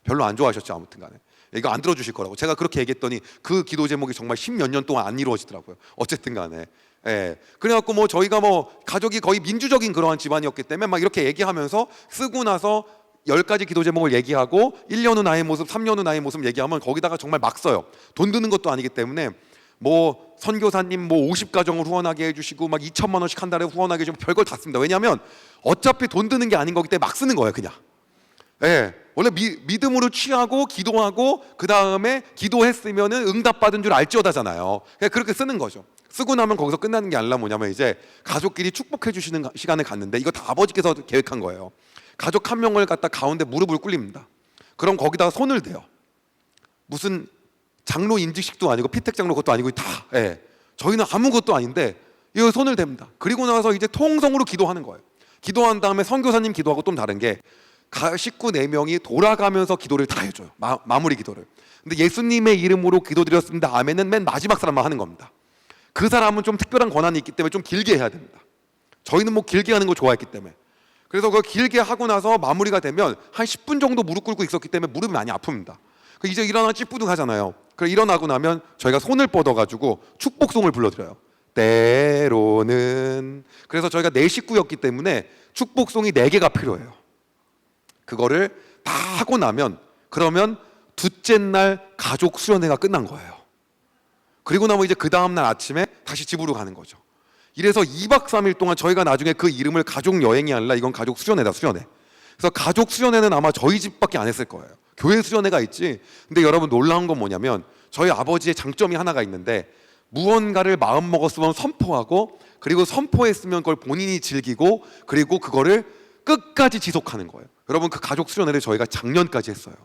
S2: 별로 안 좋아하셨죠. 아무튼간에 이거 안 들어주실 거라고 제가 그렇게 얘기했더니 그 기도 제목이 정말 10몇 년 동안 안 이루어지더라고요. 어쨌든간에 그래갖고 뭐 저희가 뭐 가족이 거의 민주적인 그러한 집안이었기 때문에 막 이렇게 얘기하면서 쓰고 나서 10가지 기도 제목을 얘기하고 1년 후 나의 모습, 3년 후 나의 모습 얘기하면 거기다가 정말 막 써요. 돈 드는 것도 아니기 때문에 뭐 선교사님 뭐 50가정을 후원하게 해주시고 막 2천만 원씩 한 달에 후원하게 해주고 별걸 다 씁니다. 왜냐하면 어차피 돈 드는 게 아닌 거기 때문에 막 쓰는 거예요. 그냥 원래 믿음으로 취하고 기도하고 그 다음에 기도했으면은 응답받은 줄 알지어다잖아요. 그렇게 쓰는 거죠. 쓰고 나면 거기서 끝나는 게 아니라 뭐냐면 이제 가족끼리 축복해 주시는 시간을 갖는데 이거 다 아버지께서 계획한 거예요. 가족 한 명을 갖다 가운데 무릎을 꿇립니다. 그럼 거기다가 손을 대요. 무슨 장로 인직식도 아니고 피택 장로 것도 아니고 다 저희는 아무것도 아닌데 이거 손을 댑니다. 그리고 나서 이제 통성으로 기도하는 거예요. 기도한 다음에 선교사님 기도하고 좀 다른 게 식구 4명이 돌아가면서 기도를 다 해줘요. 마무리 기도를. 근데 예수님의 이름으로 기도드렸습니다. 아멘은 맨 마지막 사람만 하는 겁니다. 그 사람은 좀 특별한 권한이 있기 때문에 좀 길게 해야 됩니다. 저희는 뭐 길게 하는 거 좋아했기 때문에. 그래서 그 길게 하고 나서 마무리가 되면 한 10분 정도 무릎 꿇고 있었기 때문에 무릎이 많이 아픕니다. 이제 일어나 찌뿌둥하잖아요. 그래서 일어나고 나면 저희가 손을 뻗어가지고 축복송을 불러드려요. 때로는. 그래서 저희가 4식구였기 때문에 축복송이 4개가 필요해요. 그거를 다 하고 나면 그러면 둘째 날 가족 수련회가 끝난 거예요. 그리고 나면 이제 그 다음날 아침에 다시 집으로 가는 거죠. 이래서 2박 3일 동안 저희가 나중에 그 이름을 가족 여행이 아니라 이건 가족 수련회다. 수련회. 그래서 가족 수련회는 아마 저희 집밖에 안 했을 거예요. 교회 수련회가 있지. 근데 여러분 놀라운 건 뭐냐면 저희 아버지의 장점이 하나가 있는데 무언가를 마음 먹었으면 선포하고 그리고 선포했으면 그걸 본인이 즐기고 그리고 그거를 끝까지 지속하는 거예요. 여러분 그 가족 수련회를 저희가 작년까지 했어요.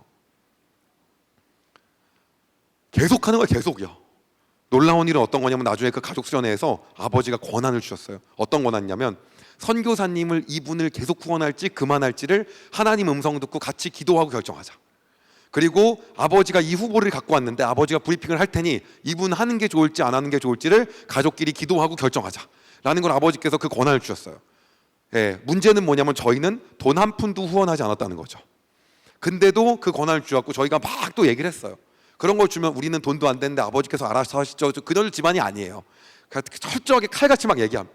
S2: 계속하는 거예요. 계속이요. 놀라운 일은 어떤 거냐면 나중에 그 가족 수련회에서 아버지가 권한을 주셨어요. 어떤 권한이냐면 선교사님을 이분을 계속 후원할지 그만할지를 하나님 음성 듣고 같이 기도하고 결정하자. 그리고 아버지가 이 후보를 갖고 왔는데 아버지가 브리핑을 할 테니 이분 하는 게 좋을지 안 하는 게 좋을지를 가족끼리 기도하고 결정하자 라는 걸 아버지께서 그 권한을 주셨어요. 문제는 뭐냐면 저희는 돈 한 푼도 후원하지 않았다는 거죠. 근데도 그 권한을 주셨고 저희가 막 또 얘기를 했어요. 그런 걸 주면 우리는 돈도 안 되는데 아버지께서 알아서 하시죠. 그런 집안이 아니에요. 철저하게 칼같이 막 얘기합니다.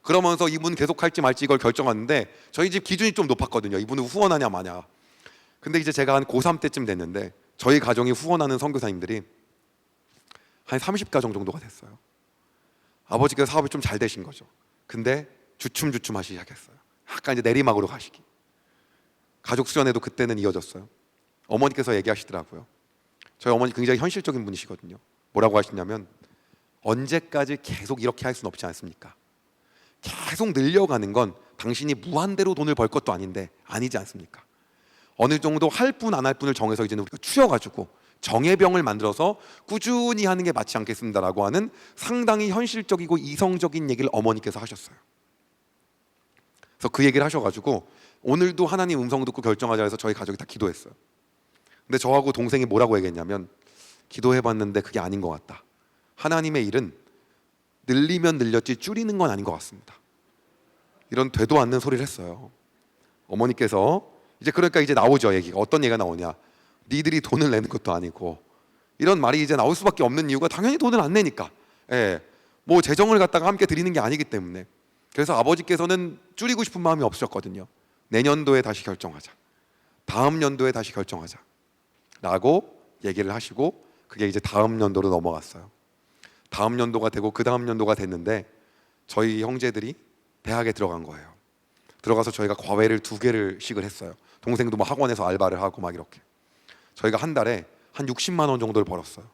S2: 그러면서 이분 계속 할지 말지 이걸 결정하는데 저희 집 기준이 좀 높았거든요. 이분은 후원하냐 마냐. 근데 이제 제가 한 고3 때쯤 됐는데 저희 가정이 후원하는 선교사님들이 한 30가정 정도가 됐어요. 아버지께서 사업이 좀 잘 되신 거죠. 근데 주춤주춤 하시기 시작했어요. 약간 이제 내리막으로 가시기. 가족 수련회도 그때는 이어졌어요. 어머니께서 얘기하시더라고요. 저희 어머니 굉장히 현실적인 분이시거든요. 뭐라고 하시냐면 언제까지 계속 이렇게 할 수는 없지 않습니까? 계속 늘려가는 건 당신이 무한대로 돈을 벌 것도 아닌데 아니지 않습니까? 어느 정도 할 분 안 할 분을 정해서 이제는 우리가 추려가지고 정예병을 만들어서 꾸준히 하는 게 맞지 않겠습니다라고 하는 상당히 현실적이고 이성적인 얘기를 어머니께서 하셨어요. 그래서 그 얘기를 하셔가지고 오늘도 하나님 음성 듣고 결정하자 해서 저희 가족이 다 기도했어요. 근데 저하고 동생이 뭐라고 얘기했냐면 기도해봤는데 그게 아닌 것 같다. 하나님의 일은 늘리면 늘렸지 줄이는 건 아닌 것 같습니다. 이런 되도 않는 소리를 했어요. 어머니께서 이제 그러니까 이제 나오죠. 얘기가 어떤 얘기가 나오냐. 니들이 돈을 내는 것도 아니고 이런 말이 이제 나올 수밖에 없는 이유가 당연히 돈을 안 내니까. 예, 뭐 재정을 갖다가 함께 드리는 게 아니기 때문에. 그래서 아버지께서는 줄이고 싶은 마음이 없으셨거든요. 내년도에 다시 결정하자. 다음 연도에 다시 결정하자. 라고 얘기를 하시고 그게 이제 다음 연도로 넘어갔어요. 다음 연도가 되고 그 다음 연도가 됐는데 저희 형제들이 대학에 들어간 거예요. 들어가서 저희가 과외를 2개를씩을 했어요. 동생도 뭐 학원에서 알바를 하고 막 이렇게. 저희가 한 달에 한 60만 원 정도를 벌었어요.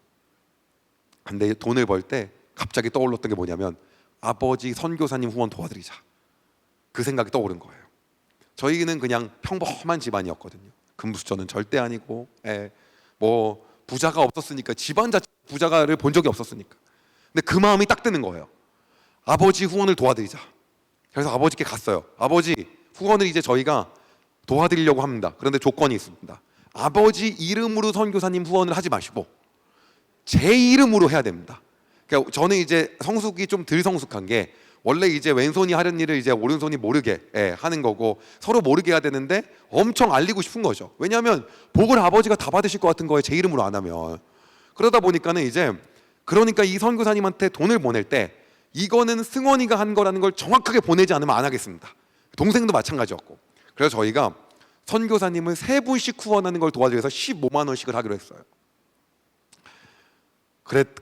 S2: 근데 돈을 벌 때 갑자기 떠올랐던 게 뭐냐면 아버지 선교사님 후원 도와드리자. 그 생각이 떠오른 거예요. 저희는 그냥 평범한 집안이었거든요. 금수저는 절대 아니고, 뭐 부자가 없었으니까 집안 자체 부자가를 본 적이 없었으니까. 근데 그 마음이 딱 드는 거예요. 아버지 후원을 도와드리자. 그래서 아버지께 갔어요. 아버지 후원을 이제 저희가 도와드리려고 합니다. 그런데 조건이 있습니다. 아버지 이름으로 선교사님 후원을 하지 마시고 제 이름으로 해야 됩니다. 그러니까 저는 이제 성숙이 좀 덜 성숙한 게 원래 이제 왼손이 하는 일을 이제 오른손이 모르게 하는 거고 서로 모르게 해야 되는데 엄청 알리고 싶은 거죠. 왜냐하면 복을 아버지가 다 받으실 것 같은 거예요. 제 이름으로 안 하면. 그러다 보니까는 이제 그러니까 이 선교사님한테 돈을 보낼 때 이거는 승원이가 한 거라는 걸 정확하게 보내지 않으면 안 하겠습니다. 동생도 마찬가지였고. 그래서 저희가 선교사님을 3분씩 후원하는 걸 도와줘서 15만 원씩을 하기로 했어요.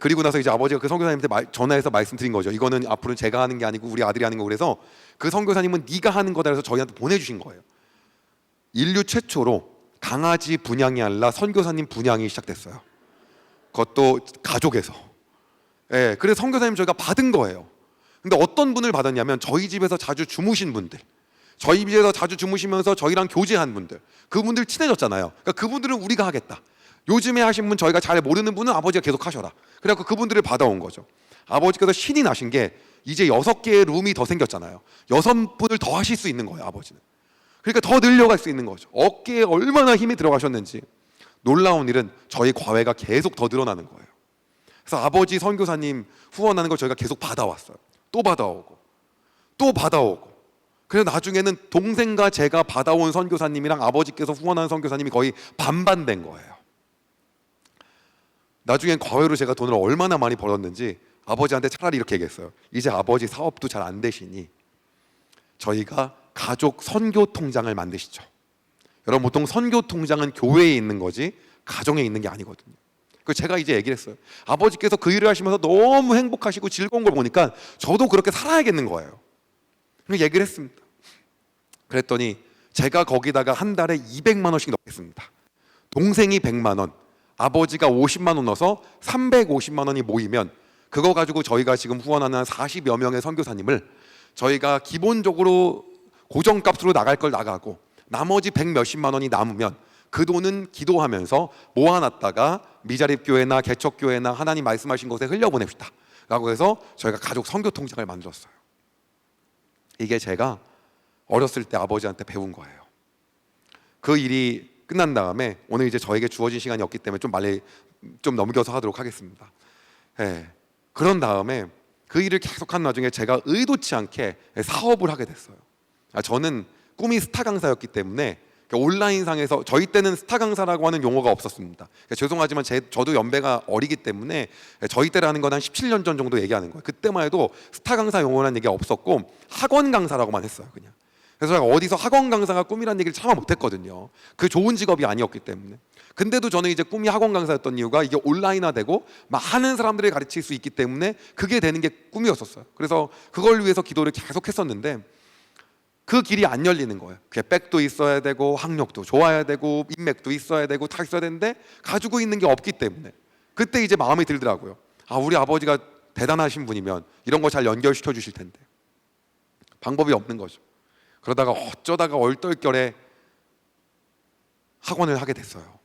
S2: 그리고 나서 이제 아버지가 그 선교사님한테 전화해서 말씀드린 거죠. 이거는 앞으로는 제가 하는 게 아니고 우리 아들이 하는 거. 그래서 그 선교사님은 네가 하는 거다 해서 저희한테 보내주신 거예요. 인류 최초로 강아지 분양이 아니라 선교사님 분양이 시작됐어요. 그것도 가족에서. 그래서 선교사님 저희가 받은 거예요. 근데 어떤 분을 받았냐면 저희 집에서 자주 주무신 분들, 저희 집에서 자주 주무시면서 저희랑 교제한 분들, 그분들 친해졌잖아요. 그러니까 그분들은 우리가 하겠다. 요즘에 하신 분 저희가 잘 모르는 분은 아버지가 계속 하셔라. 그래서 그분들을 받아온 거죠. 아버지께서 신이 나신 게 이제 6개의 룸이 더 생겼잖아요. 6분을 더 하실 수 있는 거예요. 아버지는. 그러니까 더 늘려갈 수 있는 거죠. 어깨에 얼마나 힘이 들어가셨는지. 놀라운 일은 저희 과외가 계속 더 늘어나는 거예요. 그래서 아버지 선교사님 후원하는 걸 저희가 계속 받아왔어요. 또 받아오고 또 받아오고. 그래서 나중에는 동생과 제가 받아온 선교사님이랑 아버지께서 후원한 선교사님이 거의 반반 된 거예요. 나중엔 과외로 제가 돈을 얼마나 많이 벌었는지 아버지한테 차라리 이렇게 얘기했어요. 이제 아버지 사업도 잘 안 되시니 저희가 가족 선교 통장을 만드시죠. 여러분 보통 선교 통장은 교회에 있는 거지 가정에 있는 게 아니거든요. 그 제가 이제 얘기를 했어요. 아버지께서 그 일을 하시면서 너무 행복하시고 즐거운 걸 보니까 저도 그렇게 살아야겠는 거예요. 그래서 얘기를 했습니다. 그랬더니 제가 거기다가 한 달에 200만 원씩 넣겠습니다. 동생이 100만 원, 아버지가 50만 원 넣어서 350만 원이 모이면 그거 가지고 저희가 지금 후원하는 한 40여 명의 선교사님을 저희가 기본적으로 고정값으로 나갈 걸 나가고 나머지 100 몇십만 원이 남으면 그 돈은 기도하면서 모아놨다가 미자립교회나 개척교회나 하나님 말씀하신 곳에 흘려보냅시다 라고 해서 저희가 가족 선교 통장을 만들었어요. 이게 제가 어렸을 때 아버지한테 배운 거예요. 그 일이 끝난 다음에 오늘 이제 저에게 주어진 시간이 없기 때문에 좀 빨리 좀 넘겨서 하도록 하겠습니다. 그런 다음에 그 일을 계속한 와중에 제가 의도치 않게 사업을 하게 됐어요. 저는 꿈이 스타 강사였기 때문에 온라인상에서 저희 때는 스타 강사라고 하는 용어가 없었습니다. 죄송하지만 저도 연배가 어리기 때문에 저희 때라는 건 한 17년 전 정도 얘기하는 거예요. 그때만 해도 스타 강사 용어라는 얘기가 없었고 학원 강사라고만 했어요. 그냥. 그래서 제가 어디서 학원 강사가 꿈이라는 얘기를 차마 못했거든요. 그 좋은 직업이 아니었기 때문에. 근데도 저는 이제 꿈이 학원 강사였던 이유가 이게 온라인화되고 많은 사람들을 가르칠 수 있기 때문에 그게 되는 게 꿈이었었어요. 그래서 그걸 위해서 기도를 계속 했었는데 그 길이 안 열리는 거예요. 그게 백도 있어야 되고 학력도 좋아야 되고 인맥도 있어야 되고 다 있어야 되는데 가지고 있는 게 없기 때문에 그때 이제 마음이 들더라고요. 우리 아버지가 대단하신 분이면 이런 거 잘 연결시켜 주실 텐데 방법이 없는 거죠. 그러다가 어쩌다가 얼떨결에 학원을 하게 됐어요.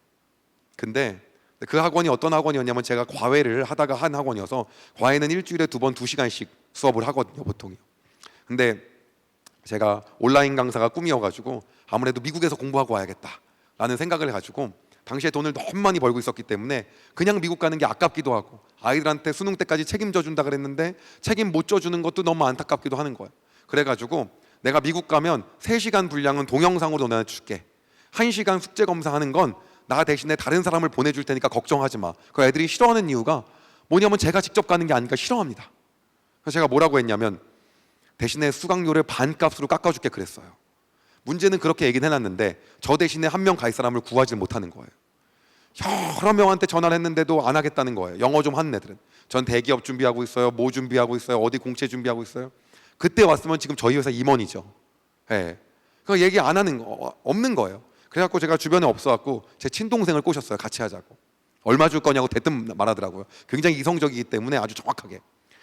S2: 근데 그 학원이 어떤 학원이었냐면 제가 과외를 하다가 한 학원이어서 과외는 일주일에 2번 2시간씩 수업을 하거든요. 보통요. 근데 제가 온라인 강사가 꿈이어가지고 아무래도 미국에서 공부하고 와야겠다라는 생각을 해가지고 당시에 돈을 너무 많이 벌고 있었기 때문에 그냥 미국 가는 게 아깝기도 하고 아이들한테 수능 때까지 책임져 준다 그랬는데 책임 못 져주는 것도 너무 안타깝기도 하는 거예요. 그래가지고 내가 미국 가면 3시간 분량은 동영상으로 너네한테 줄게. 1시간 숙제 검사하는 건 나 대신에 다른 사람을 보내줄 테니까 걱정하지 마. 그 애들이 싫어하는 이유가 뭐냐면 제가 직접 가는 게 아니니까 싫어합니다. 그래서 제가 뭐라고 했냐면 대신에 수강료를 반값으로 깎아줄게 그랬어요. 문제는 그렇게 얘기는 해놨는데 저 대신에 한 명 갈 사람을 구하지 못하는 거예요. 여러 명한테 전화를 했는데도 안 하겠다는 거예요. 영어 좀 하는 애들은. 전 대기업 준비하고 있어요. 뭐 준비하고 있어요. 어디 공채 준비하고 있어요. 그때 왔으면 지금 저희 회사 임원이죠. 예. 그 얘기 안 하는 거 없는 거예요. 그래갖고 제가 주변에 없어갖고 제 친동생을 꼬셨어요. 같이 하자고. 얼마 줄 거냐고 대뜸 말하더라고요. 굉장히 이성적이기 때문에 아주 정확하게.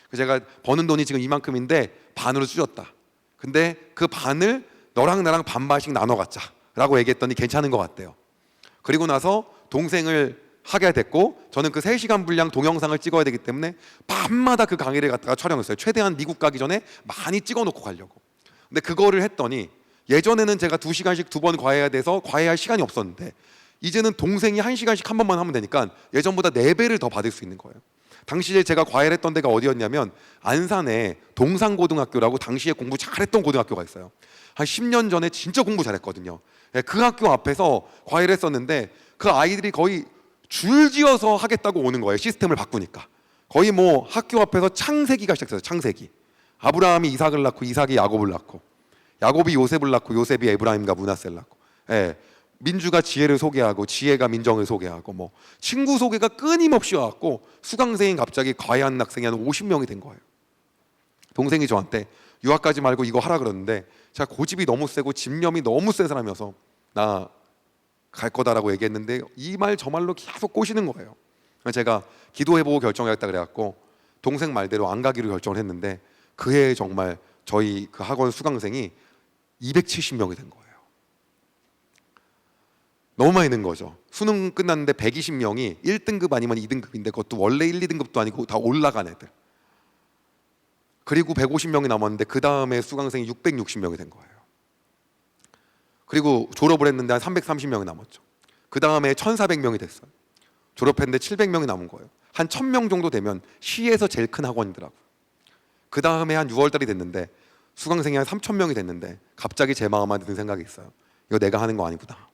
S2: 그래서 제가 버는 돈이 지금 이만큼인데 반으로 줄였다. 근데 그 반을 너랑 나랑 반반씩 나눠 갖자라고 얘기했더니 괜찮은 것 같대요. 그리고 나서 동생을 하게 됐고 저는 그 3시간 분량 동영상을 찍어야 되기 때문에 밤마다 그 강의를 갖다가 촬영했어요. 최대한 미국 가기 전에 많이 찍어놓고 가려고. 근데 그거를 했더니 예전에는 제가 2시간씩 2번 과외해야 돼서 과외할 시간이 없었는데 이제는 동생이 1시간씩 한 번만 하면 되니까 예전보다 4배를 더 받을 수 있는 거예요. 당시에 제가 과외를 했던 데가 어디였냐면 안산에 동산고등학교라고 당시에 공부 잘했던 고등학교가 있어요. 한 10년 전에 진짜 공부 잘했거든요. 그 학교 앞에서 과외를 했었는데 그 아이들이 거의 줄지어서 하겠다고 오는 거예요. 시스템을 바꾸니까. 거의 뭐 학교 앞에서 창세기가 시작됐어요. 창세기. 아브라함이 이삭을 낳고 이삭이 야곱을 낳고 야곱이 요셉을 낳고 요셉이 에브라임과 므낫세를 낳고 민주가 지혜를 소개하고 지혜가 민정을 소개하고 뭐 친구 소개가 끊임없이 와갖고 수강생이 갑자기 과외하는 학생이 한 50명이 된 거예요. 동생이 저한테 유학 가지 말고 이거 하라 그러는데 제가 고집이 너무 세고 집념이 너무 센 사람이어서 나 갈 거다라고 얘기했는데 이 말 저 말로 계속 꼬시는 거예요. 제가 기도해보고 결정하겠다 그래갖고 동생 말대로 안 가기로 결정을 했는데 그 해에 정말 저희 그 학원 수강생이 270명이 된 거예요. 너무 많이 는 거죠. 수능 끝났는데 120명이 1등급 아니면 2등급인데 그것도 원래 1, 2등급도 아니고 다 올라간 애들. 그리고 150명이 남았는데 그 다음에 수강생이 660명이 된 거예요. 그리고 졸업을 했는데 한 330명이 남았죠. 그 다음에 1400명이 됐어요. 졸업했는데 700명이 남은 거예요. 한 1000명 정도 되면 시에서 제일 큰 학원이더라고요. 그 다음에 한 6월달이 됐는데 수강생이 한 3000명이 됐는데 갑자기 제 마음 안에 든 생각이 있어요. 이거 내가 하는 거 아니구나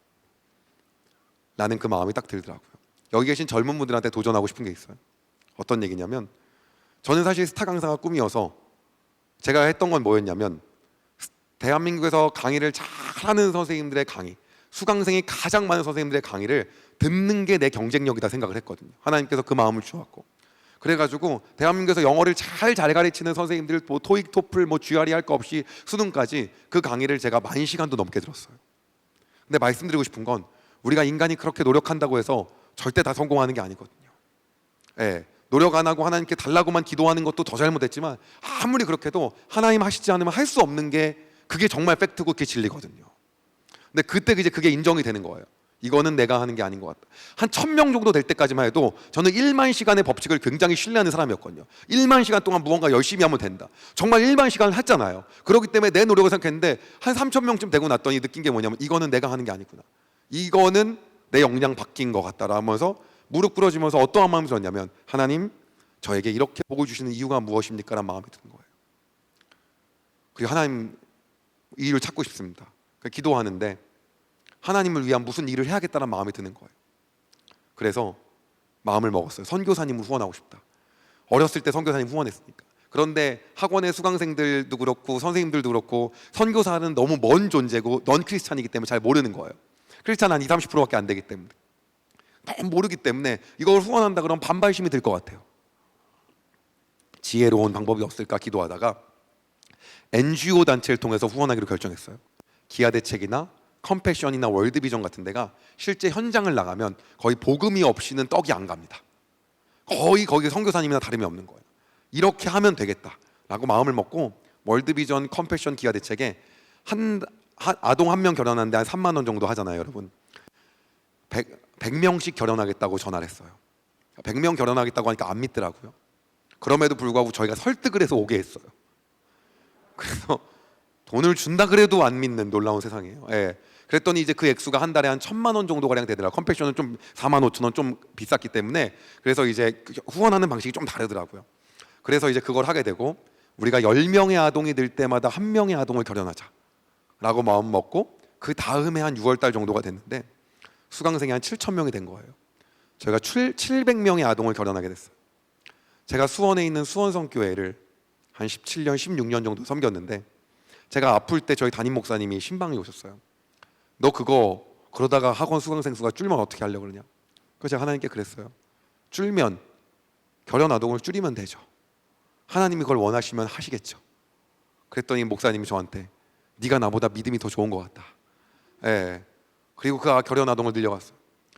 S2: 라는 그 마음이 딱 들더라고요. 여기 계신 젊은 분들한테 도전하고 싶은 게 있어요. 어떤 얘기냐면 저는 사실 스타 강사가 꿈이어서 제가 했던 건 뭐였냐면 대한민국에서 강의를 잘하는 선생님들의 강의, 수강생이 가장 많은 선생님들의 강의를 듣는 게 내 경쟁력이다 생각을 했거든요. 하나님께서 그 마음을 주었고 그래가지고 대한민국에서 영어를 잘 가르치는 선생님들 뭐 토익, 토플, 뭐 GRE 할 거 없이 수능까지 그 강의를 제가 10,000시간도 넘게 들었어요. 근데 말씀드리고 싶은 건 우리가 인간이 그렇게 노력한다고 해서 절대 다 성공하는 게 아니거든요. 노력 안 하고 하나님께 달라고만 기도하는 것도 더 잘못했지만 아무리 그렇게도 하나님 하시지 않으면 할 수 없는 게 그게 정말 팩트고 그게 진리거든요. 근데 그때 이제 그게 인정이 되는 거예요. 이거는 내가 하는 게 아닌 것 같다. 한 1000명 정도 될 때까지만 해도 저는 1만 시간의 법칙을 굉장히 신뢰하는 사람이었거든요. 1만 시간 동안 무언가 열심히 하면 된다. 정말 1만 시간을 했잖아요. 그렇기 때문에 내 노력을 생각했는데 한 3000명쯤 되고 났더니 느낀 게 뭐냐면 이거는 내가 하는 게 아니구나. 이거는 내 역량 바뀐 것 같다라면서 무릎 꿇어지면서 어떠한 마음이 들었냐면 하나님 저에게 이렇게 복을 주시는 이유가 무엇입니까? 라는 마음이 드는 거예요. 그리고 하나님 이 일을 찾고 싶습니다. 기도하는데 하나님을 위한 무슨 일을 해야겠다는 마음이 드는 거예요. 그래서 마음을 먹었어요. 선교사님을 후원하고 싶다. 어렸을 때 선교사님 후원했으니까. 그런데 학원의 수강생들도 그렇고 선생님들도 그렇고 선교사는 너무 먼 존재고 넌 크리스찬이기 때문에 잘 모르는 거예요. 크리스찬 한 20-30%밖에 안 되기 때문에 너무 모르기 때문에 이걸 후원한다 그러면 반발심이 들 것 같아요. 지혜로운 방법이 없을까 기도하다가 NGO 단체를 통해서 후원하기로 결정했어요. 기아대책이나 컴패션이나 월드비전 같은 데가 실제 현장을 나가면 거의 복음이 없이는 떡이 안 갑니다. 거의 거기 선교사님이나 다름이 없는 거예요. 이렇게 하면 되겠다라고 마음을 먹고 월드비전, 컴패션, 기아대책에 아동 한 명 결혼하는데 한 3만 원 정도 하잖아요, 여러분. 100명씩 결혼하겠다고 전화를 했어요. 100명 결혼하겠다고 하니까 안 믿더라고요. 그럼에도 불구하고 저희가 설득을 해서 오게 했어요. 그래서 돈을 준다 그래도 안 믿는 놀라운 세상이에요. 예. 그랬더니 이제 그 액수가 한 달에 한 1,000만 원 정도 가량 되더라. 컴패션은 좀 45,000원 좀 비쌌기 때문에 그래서 이제 후원하는 방식이 좀 다르더라고요. 그래서 이제 그걸 하게 되고 우리가 10명의 아동이 늘 때마다 한 명의 아동을 결연하자라고 마음 먹고 그 다음에 한 6월 달 정도가 됐는데 수강생이 한 7,000명이 된 거예요. 저희가 700명의 아동을 결연하게 됐어요. 제가 수원에 있는 수원성교회를 한 17년, 16년 정도 섬겼는데 제가 아플 때 저희 담임 목사님이 신방에 오셨어요. 너 그거 그러다가 학원 수강생 수가 줄면 어떻게 하려고 그러냐. 그래서 제가 하나님께 그랬어요. 줄면 결연 아동을 줄이면 되죠. 하나님이 그걸 원하시면 하시겠죠. 그랬더니 목사님이 저한테 네가 나보다 믿음이 더 좋은 것 같다. 예. 그리고 그 결연 아동을 늘려갔어요.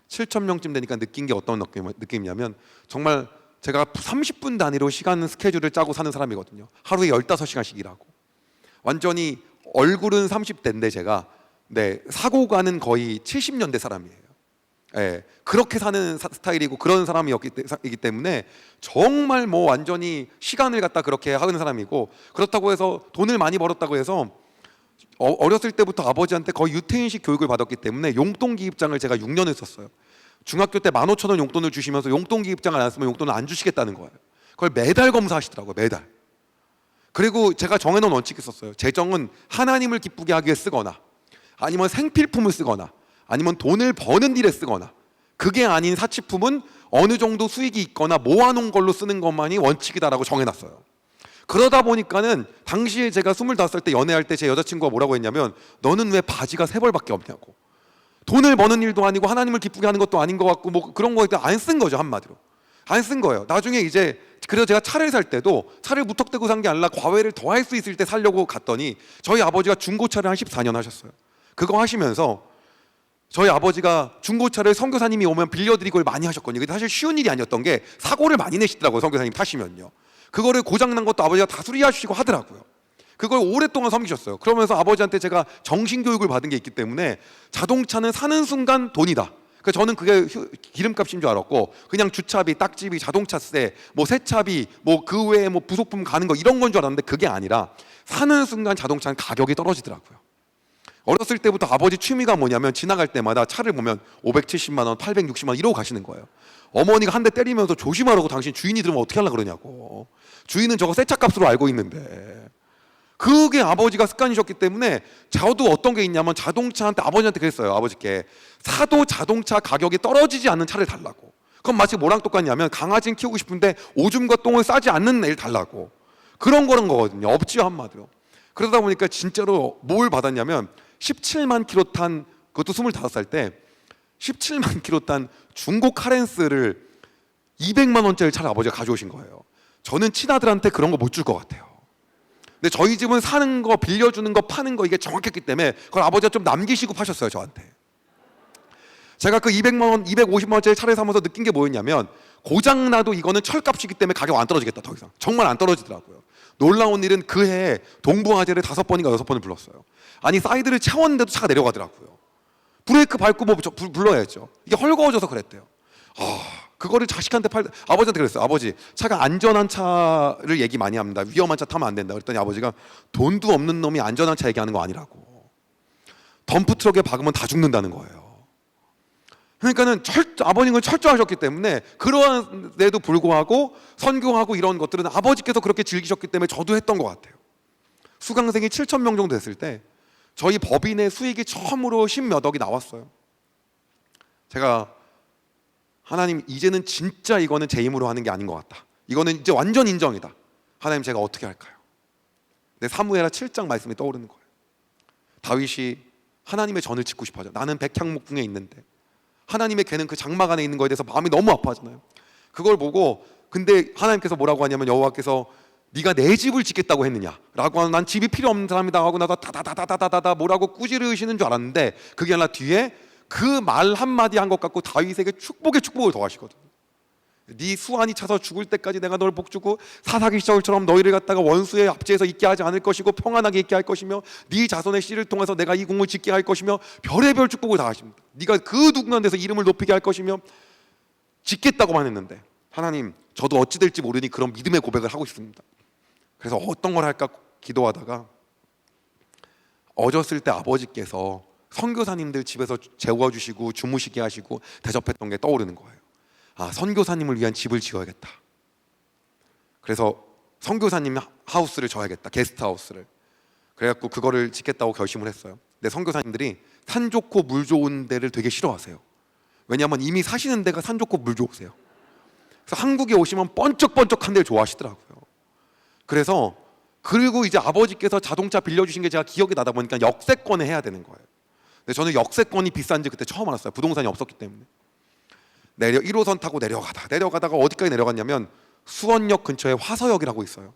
S2: 7,000명쯤 되니까 느낀 게 어떤 느낌이냐면 정말 제가 30분 단위로 시간 스케줄을 짜고 사는 사람이거든요. 하루에 15시간씩 일하고 완전히 얼굴은 30대인데 제가 사고가는 거의 70년대 사람이에요. 예, 그렇게 사는 스타일이고 그런 사람이기 때문에 정말 뭐 완전히 시간을 갖다 그렇게 하는 사람이고 그렇다고 해서 돈을 많이 벌었다고 해서 어렸을 때부터 아버지한테 거의 유태인식 교육을 받았기 때문에 용돈 기입장을 제가 6년을 썼어요. 중학교 때 15,000원 용돈을 주시면서 용돈 기입장을 안 쓰면 용돈을 안 주시겠다는 거예요. 그걸 매달 검사하시더라고요. 매달. 그리고 제가 정해놓은 원칙이 있었어요. 재정은 하나님을 기쁘게 하기 위해 쓰거나 아니면 생필품을 쓰거나 아니면 돈을 버는 일에 쓰거나 그게 아닌 사치품은 어느 정도 수익이 있거나 모아놓은 걸로 쓰는 것만이 원칙이다라고 정해놨어요. 그러다 보니까는 당시에 제가 25살 때 연애할 때 제 여자친구가 뭐라고 했냐면 너는 왜 바지가 3벌밖에 없냐고. 돈을 버는 일도 아니고 하나님을 기쁘게 하는 것도 아닌 것 같고 뭐 그런 거에 안 쓴 거죠. 한마디로 안 쓴 거예요. 나중에 이제 그래서 제가 차를 살 때도 차를 무턱대고 산 게 아니라 과외를 더 할 수 있을 때 살려고 갔더니 저희 아버지가 중고차를 한 14년 하셨어요. 그거 하시면서 저희 아버지가 중고차를 선교사님이 오면 빌려드리고 많이 하셨거든요. 근데 사실 쉬운 일이 아니었던 게 사고를 많이 내시더라고요. 선교사님 타시면요. 그거를 고장난 것도 아버지가 다 수리하시고 하더라고요. 그걸 오랫동안 섬기셨어요. 그러면서 아버지한테 제가 정신교육을 받은 게 있기 때문에 자동차는 사는 순간 돈이다. 그러니까 저는 그게 기름값인 줄 알았고 그냥 주차비, 딱지비, 자동차세, 뭐 세차비, 뭐 그 외에 뭐 부속품 가는 거 이런 건 줄 알았는데 그게 아니라 사는 순간 자동차는 가격이 떨어지더라고요. 어렸을 때부터 아버지 취미가 뭐냐면 지나갈 때마다 차를 보면 570만 원, 860만 원 이러고 가시는 거예요. 어머니가 한 대 때리면서 조심하라고 당신 주인이 들으면 어떻게 하려고 그러냐고. 주인은 저거 새 차 값으로 알고 있는데. 그게 아버지가 습관이셨기 때문에 저도 어떤 게 있냐면 자동차한테 아버지한테 그랬어요. 아버지께 사도 자동차 가격이 떨어지지 않는 차를 달라고. 그건 마치 뭐랑 똑같냐면 강아지는 키우고 싶은데 오줌과 똥을 싸지 않는 애를 달라고. 그런 거거든요. 없지요 한마디로. 그러다 보니까 진짜로 뭘 받았냐면 17만 킬로 탄 그것도 25살 때 17만 킬로 탄 중고 카렌스를 200만 원짜리 차를 아버지가 가져오신 거예요. 저는 친아들한테 그런 거 못 줄 것 같아요. 근데 저희 집은 사는 거, 빌려주는 거, 파는 거 이게 정확했기 때문에 그걸 아버지가 좀 남기시고 파셨어요 저한테. 제가 그 200만 원, 250만 원짜리 차를 사면서 느낀 게 뭐였냐면 고장 나도 이거는 철값이기 때문에 가격 안 떨어지겠다 더 이상. 정말 안 떨어지더라고요. 놀라운 일은 그 해에 동부화재를 5번인가 6번을 불렀어요. 아니 사이드를 채웠는데도 차가 내려가더라고요. 브레이크 밟고 뭐 불러야죠. 이게 헐거워져서 그랬대요. 그거를 자식한테 아버지한테 그랬어요. 아버지 차가 안전한 차를 얘기 많이 합니다. 위험한 차 타면 안 된다. 그랬더니 아버지가 돈도 없는 놈이 안전한 차 얘기하는 거 아니라고. 덤프트럭에 박으면 다 죽는다는 거예요. 그러니까는 아버님은 철저하셨기 때문에 그러한데도 불구하고 선교하고 이런 것들은 아버지께서 그렇게 즐기셨기 때문에 저도 했던 것 같아요. 수강생이 7,000명 정도 됐을 때 저희 법인의 수익이 처음으로 10몇 억이 나왔어요. 제가 하나님 이제는 진짜 이거는 제 힘으로 하는 게 아닌 것 같다. 이거는 이제 완전 인정이다. 하나님 제가 어떻게 할까요? 내 사무엘하 7장 말씀이 떠오르는 거예요. 다윗이 하나님의 전을 짓고 싶어 하죠. 나는 백향목 중에 있는데 하나님의 걔는 그 장막 안에 있는 거에 대해서 마음이 너무 아파하잖아요. 그걸 보고 근데 하나님께서 뭐라고 하냐면 여호와께서 네가 내 집을 짓겠다고 했느냐라고 하면 난 집이 필요 없는 사람이다 하고 나서 다다다다다다다 뭐라고 꾸지르시는 줄 알았는데 그게 아니라 뒤에 그 말 한마디 한 것 갖고 다윗에게 축복에 축복을 더하시거든요. 네 수완이 차서 죽을 때까지 내가 널 복주고 사사기 시절처럼 너희를 갖다가 원수의 압제에서 있게 하지 않을 것이고 평안하게 있게 할 것이며 네 자손의 씨를 통해서 내가 이 궁을 짓게 할 것이며 별의별 축복을 다 하십니다. 네가 그 누구나 데서 이름을 높이게 할 것이며 짓겠다고만 했는데 하나님 저도 어찌 될지 모르니 그런 믿음의 고백을 하고 싶습니다. 그래서 어떤 걸 할까 기도하다가 어렸을 때 아버지께서 선교사님들 집에서 재워주시고 주무시게 하시고 대접했던 게 떠오르는 거예요. 아, 선교사님을 위한 집을 지어야겠다. 그래서 선교사님 하우스를 져야겠다. 게스트하우스를. 그래갖고 그거를 짓겠다고 결심을 했어요. 근데 선교사님들이 산 좋고 물 좋은 데를 되게 싫어하세요. 왜냐하면 이미 사시는 데가 산 좋고 물 좋으세요. 그래서 한국에 오시면 번쩍번쩍한 데를 좋아하시더라고요. 그래서 그리고 이제 아버지께서 자동차 빌려주신 게 제가 기억이 나다 보니까 역세권에 해야 되는 거예요. 근데 저는 역세권이 비싼지 그때 처음 알았어요. 부동산이 없었기 때문에. 1호선 타고 내려가다가 어디까지 내려갔냐면 수원역 근처에 화서역이라고 있어요.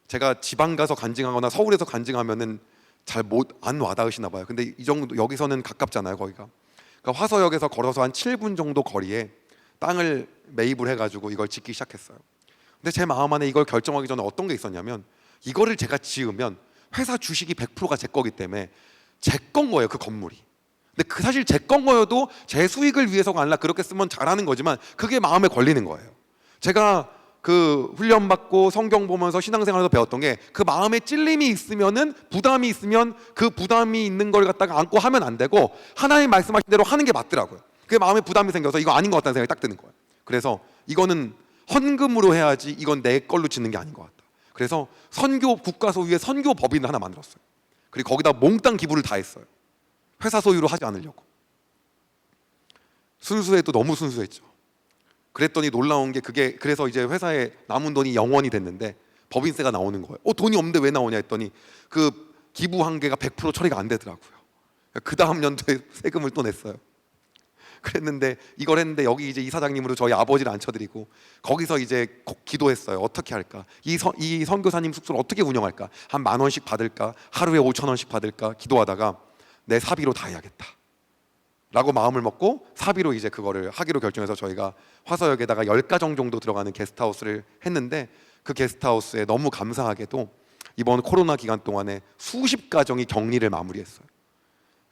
S2: 제가 지방 가서 간증하거나 서울에서 간증하면은 잘 안 와닿으시나 봐요. 근데 이 정도 여기서는 가깝잖아요, 거기가. 그러니까 화서역에서 걸어서 한 7분 정도 거리에 땅을 매입을 해가지고 이걸 짓기 시작했어요. 근데 제 마음 안에 이걸 결정하기 전에 어떤 게 있었냐면 이거를 제가 지으면 회사 주식이 100%가 제 거기 때문에 제 건 거예요, 그 건물이. 근데 그 사실 제 건 거여도 제 수익을 위해서가 아니라 그렇게 쓰면 잘하는 거지만 그게 마음에 걸리는 거예요. 제가 그 훈련받고 성경 보면서 신앙생활에서 배웠던 게 그 마음에 찔림이 있으면은 부담이 있으면 그 부담이 있는 걸 갖다가 안고 하면 안 되고 하나님 말씀하신 대로 하는 게 맞더라고요. 그게 마음에 부담이 생겨서 이거 아닌 것 같다는 생각이 딱 드는 거예요. 그래서 이거는 헌금으로 해야지 이건 내 걸로 짓는 게 아닌 것 같다. 그래서 선교 국가소 위에 선교 법인을 하나 만들었어요. 그리고 거기다 몽땅 기부를 다 했어요. 회사 소유로 하지 않으려고. 순수해도 너무 순수했죠. 그랬더니 놀라운 게 그게 그래서 이제 회사에 남은 돈이 0원이 됐는데 법인세가 나오는 거예요. 돈이 없는데 왜 나오냐 했더니 그 기부 한계가 100% 처리가 안 되더라고요. 그 다음 연도에 세금을 또 냈어요. 그랬는데 이걸 했는데 여기 이제 이사장님으로 저희 아버지를 앉혀드리고 거기서 이제 기도했어요. 어떻게 할까? 이 선교사님 숙소를 어떻게 운영할까? 한 10,000원씩 받을까? 하루에 5,000원씩 받을까? 기도하다가 내 사비로 다 해야겠다 라고 마음을 먹고 사비로 이제 그거를 하기로 결정해서 저희가 화서역에다가 10가정 정도 들어가는 게스트하우스를 했는데 그 게스트하우스에 너무 감사하게도 이번 코로나 기간 동안에 수십 가정이 격리를 마무리했어요.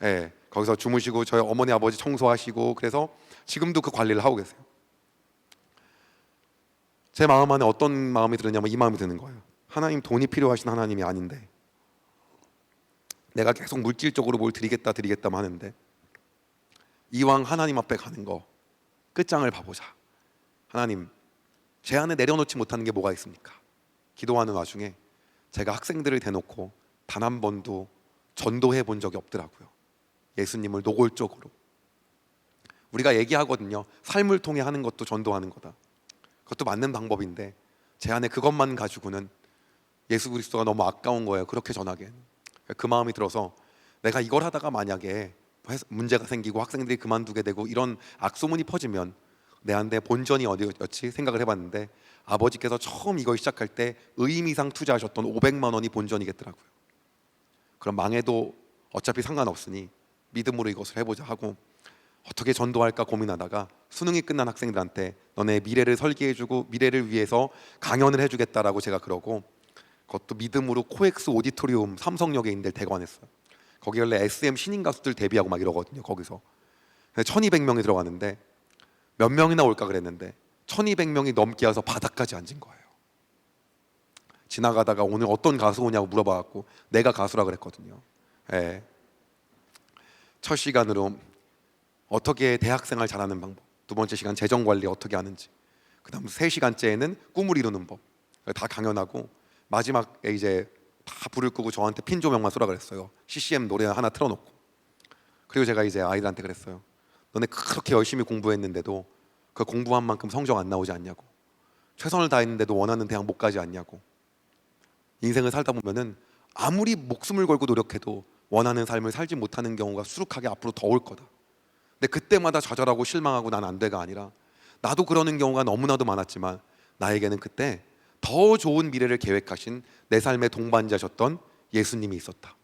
S2: 예, 거기서 주무시고 저희 어머니 아버지 청소하시고 그래서 지금도 그 관리를 하고 계세요. 제 마음 안에 어떤 마음이 들었냐면 이 마음이 드는 거예요. 하나님 돈이 필요하신 하나님이 아닌데 내가 계속 물질적으로 뭘 드리겠다만 하는데 이왕 하나님 앞에 가는 거 끝장을 봐보자. 하나님 제 안에 내려놓지 못하는 게 뭐가 있습니까? 기도하는 와중에 제가 학생들을 대놓고 단 한 번도 전도해 본 적이 없더라고요. 예수님을 노골적으로. 우리가 얘기하거든요. 삶을 통해 하는 것도 전도하는 거다. 그것도 맞는 방법인데 제 안에 그것만 가지고는 예수 그리스도가 너무 아까운 거예요. 그렇게 전하기에는. 그 마음이 들어서 내가 이걸 하다가 만약에 문제가 생기고 학생들이 그만두게 되고 이런 악소문이 퍼지면 내 안에 본전이 어디였지 생각을 해봤는데 아버지께서 처음 이걸 시작할 때 의미상 투자하셨던 500만 원이 본전이겠더라고요. 그럼 망해도 어차피 상관없으니 믿음으로 이것을 해보자 하고 어떻게 전도할까 고민하다가 수능이 끝난 학생들한테 너네 미래를 설계해주고 미래를 위해서 강연을 해주겠다라고 제가 그러고 그것도 믿음으로 코엑스 오디토리움 삼성역에 있는 데를 대관했어요. 거기 원래 SM 신인 가수들 데뷔하고 막 이러거든요. 거기서 1200명이 들어갔는데 몇 명이나 올까 그랬는데 1200명이 넘게 와서 바닥까지 앉은 거예요. 지나가다가 오늘 어떤 가수 오냐고 물어봐갖고 내가 가수라 그랬거든요. 예. 첫 시간으로 어떻게 대학생활 잘하는 방법, 두 번째 시간 재정관리 어떻게 하는지, 그 다음 3시간째에는 꿈을 이루는 법 다 강연하고 마지막에 이제 다 불을 끄고 저한테 핀 조명만 쏘라 그랬어요. CCM 노래 하나 틀어놓고. 그리고 제가 이제 아이들한테 그랬어요. 너네 그렇게 열심히 공부했는데도 그 공부한 만큼 성적 안 나오지 않냐고. 최선을 다했는데도 원하는 대학 못 가지 않냐고. 인생을 살다 보면은 아무리 목숨을 걸고 노력해도 원하는 삶을 살지 못하는 경우가 수룩하게 앞으로 더 올 거다. 근데 그때마다 좌절하고 실망하고 난 안 돼가 아니라 나도 그러는 경우가 너무나도 많았지만 나에게는 그때 더 좋은 미래를 계획하신 내 삶의 동반자셨던 예수님이 있었다.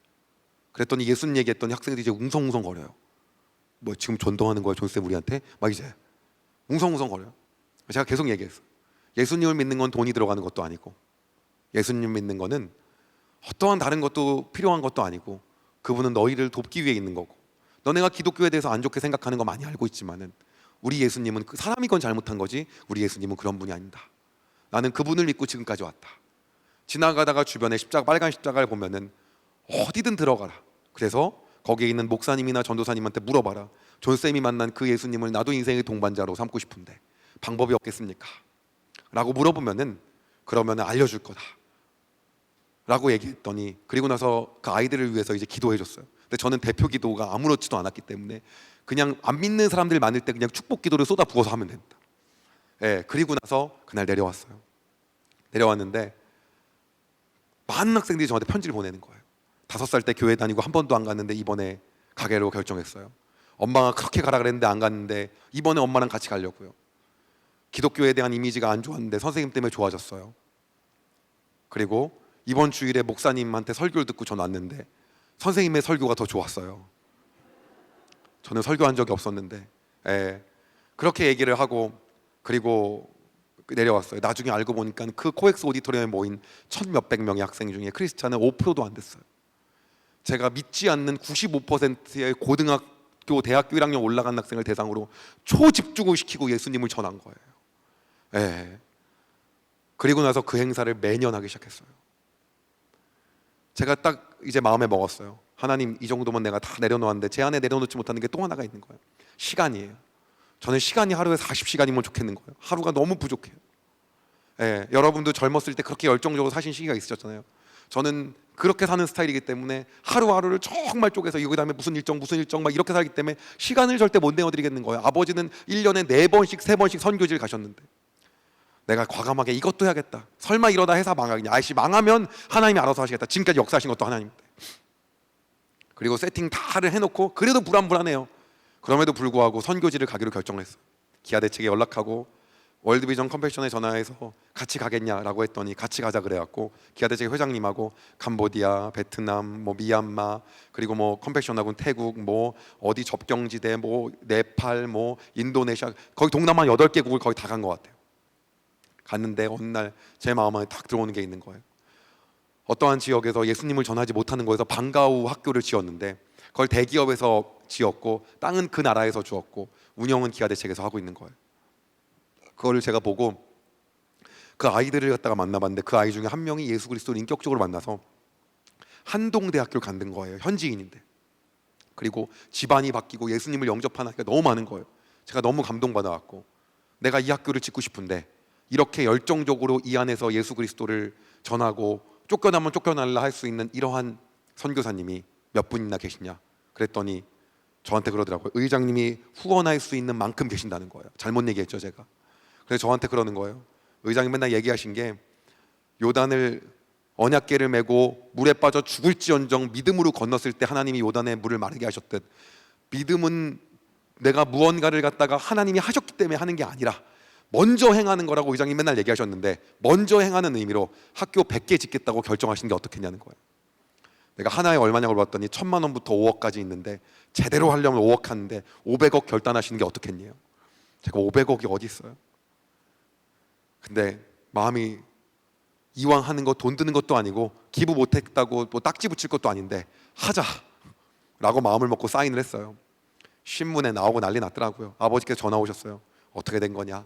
S2: 그랬더니 예수님 얘기했더니 학생들이 이제 웅성웅성거려요. 뭐 지금 전도하는 거야 존쌤 우리한테? 막 이제 웅성웅성거려요. 제가 계속 얘기했어요. 예수님을 믿는 건 돈이 들어가는 것도 아니고 예수님 믿는 거는 어떠한 다른 것도 필요한 것도 아니고 그분은 너희를 돕기 위해 있는 거고 너네가 기독교에 대해서 안 좋게 생각하는 거 많이 알고 있지만은 우리 예수님은 그 사람이건 잘못한 거지 우리 예수님은 그런 분이 아니다. 나는 그분을 믿고 지금까지 왔다. 지나가다가 주변에 십자가 빨간 십자가를 보면은 어디든 들어가라. 그래서 거기에 있는 목사님이나 전도사님한테 물어봐라. 존쌤이 만난 그 예수님을 나도 인생의 동반자로 삼고 싶은데 방법이 없겠습니까? 라고 물어보면은 그러면 알려줄 거다 라고 얘기했더니, 그리고 나서 그 아이들을 위해서 이제 기도해 줬어요. 근데 저는 대표 기도가 아무렇지도 않았기 때문에 그냥 안 믿는 사람들 많을 때 그냥 축복 기도를 쏟아 부어서 하면 된다. 예, 그리고 나서 그날 내려왔어요. 내려왔는데 많은 학생들이 저한테 편지를 보내는 거예요. 5살 때 교회 다니고 한 번도 안 갔는데 이번에 가기로 결정했어요. 엄마가 그렇게 가라 그랬는데 안 갔는데 이번에 엄마랑 같이 가려고요. 기독교에 대한 이미지가 안 좋았는데 선생님 때문에 좋아졌어요. 그리고 이번 주일에 목사님한테 설교를 듣고 전 왔는데 선생님의 설교가 더 좋았어요. 저는 설교한 적이 없었는데. 예, 그렇게 얘기를 하고 그리고 내려왔어요. 나중에 알고 보니까 그 코엑스 오디토리움에 모인 1,몇백 명의 학생 중에 크리스찬은 5%도 안 됐어요. 제가 믿지 않는 95%의 고등학교, 대학교 1학년 올라간 학생을 대상으로 초집중을 시키고 예수님을 전한 거예요. 예. 그리고 나서 그 행사를 매년 하기 시작했어요. 제가 딱 이제 마음에 먹었어요. 하나님, 이 정도면 내가 다 내려놓았는데 제 안에 내려놓지 못하는 게 또 하나가 있는 거예요. 시간이에요. 저는 시간이 하루에 40시간이면 좋겠는 거예요. 하루가 너무 부족해요. 예, 여러분도 젊었을 때 그렇게 열정적으로 사신 시기가 있으셨잖아요. 저는 그렇게 사는 스타일이기 때문에 하루하루를 정말 쪼개서 이거 다음에 무슨 일정 막 이렇게 살기 때문에 시간을 절대 못 내어드리겠는 거예요. 아버지는 1년에 4번씩 3번씩 선교지를 가셨는데 내가 과감하게 이것도 해야겠다. 설마 이러다 회사 망하겠냐. 아이씨, 망하면 하나님이 알아서 하시겠다. 지금까지 역사하신 것도 하나님인데. 그리고 세팅 다를 해놓고 그래도 불안해요. 그럼에도 불구하고 선교지를 가기로 결정했어요. 기아대책에 연락하고 월드비전 컴패션에 전화해서 같이 가겠냐라고 했더니 같이 가자 그래갖고 기아대책 회장님하고 캄보디아, 베트남, 뭐 미얀마, 그리고 뭐 컴패션하고는 태국, 뭐 어디 접경지대, 뭐 네팔, 뭐 인도네시아, 거의 동남아 8개국을 거의 다 간 것 같아요. 갔는데 어느 날 제 마음 안에 딱 들어오는 게 있는 거예요. 어떠한 지역에서 예수님을 전하지 못하는 곳에서 방과후 학교를 지었는데 그걸 대기업에서 지었고 땅은 그 나라에서 주었고 운영은 기아대책에서 하고 있는 거예요. 그거를 제가 보고 그 아이들을 갖다가 만나봤는데 그 아이 중에 한 명이 예수 그리스도를 인격적으로 만나서 한동대학교를 간든 거예요. 현지인인데. 그리고 집안이 바뀌고 예수님을 영접하는 아이가 너무 많은 거예요. 제가 너무 감동받아갖고 내가 이 학교를 짓고 싶은데 이렇게 열정적으로 이 안에서 예수 그리스도를 전하고 쫓겨나면 쫓겨날라 할 수 있는 이러한 선교사님이 몇 분이나 계시냐 그랬더니 저한테 그러더라고요. 의장님이 후원할 수 있는 만큼 계신다는 거예요. 잘못 얘기했죠 제가. 그래서 저한테 그러는 거예요. 의장님 맨날 얘기하신 게 요단을 언약궤를 메고 물에 빠져 죽을지언정 믿음으로 건넜을 때 하나님이 요단의 물을 마르게 하셨듯 믿음은 내가 무언가를 갖다가 하나님이 하셨기 때문에 하는 게 아니라 먼저 행하는 거라고 의장님 맨날 얘기하셨는데 먼저 행하는 의미로 학교 100개 짓겠다고 결정하신 게 어떻겠냐는 거예요. 내가 하나에 얼마냐고 봤더니 1,000만 원부터 5억까지 있는데 제대로 하려면 5억 하는데 500억 결단하시는 게 어떻겠니요? 제가 500억이 어디 있어요? 근데 마음이 이왕 하는 거 돈 드는 것도 아니고 기부 못했다고 뭐 딱지 붙일 것도 아닌데 하자라고 마음을 먹고 사인을 했어요. 신문에 나오고 난리 났더라고요. 아버지께서 전화 오셨어요. 어떻게 된 거냐?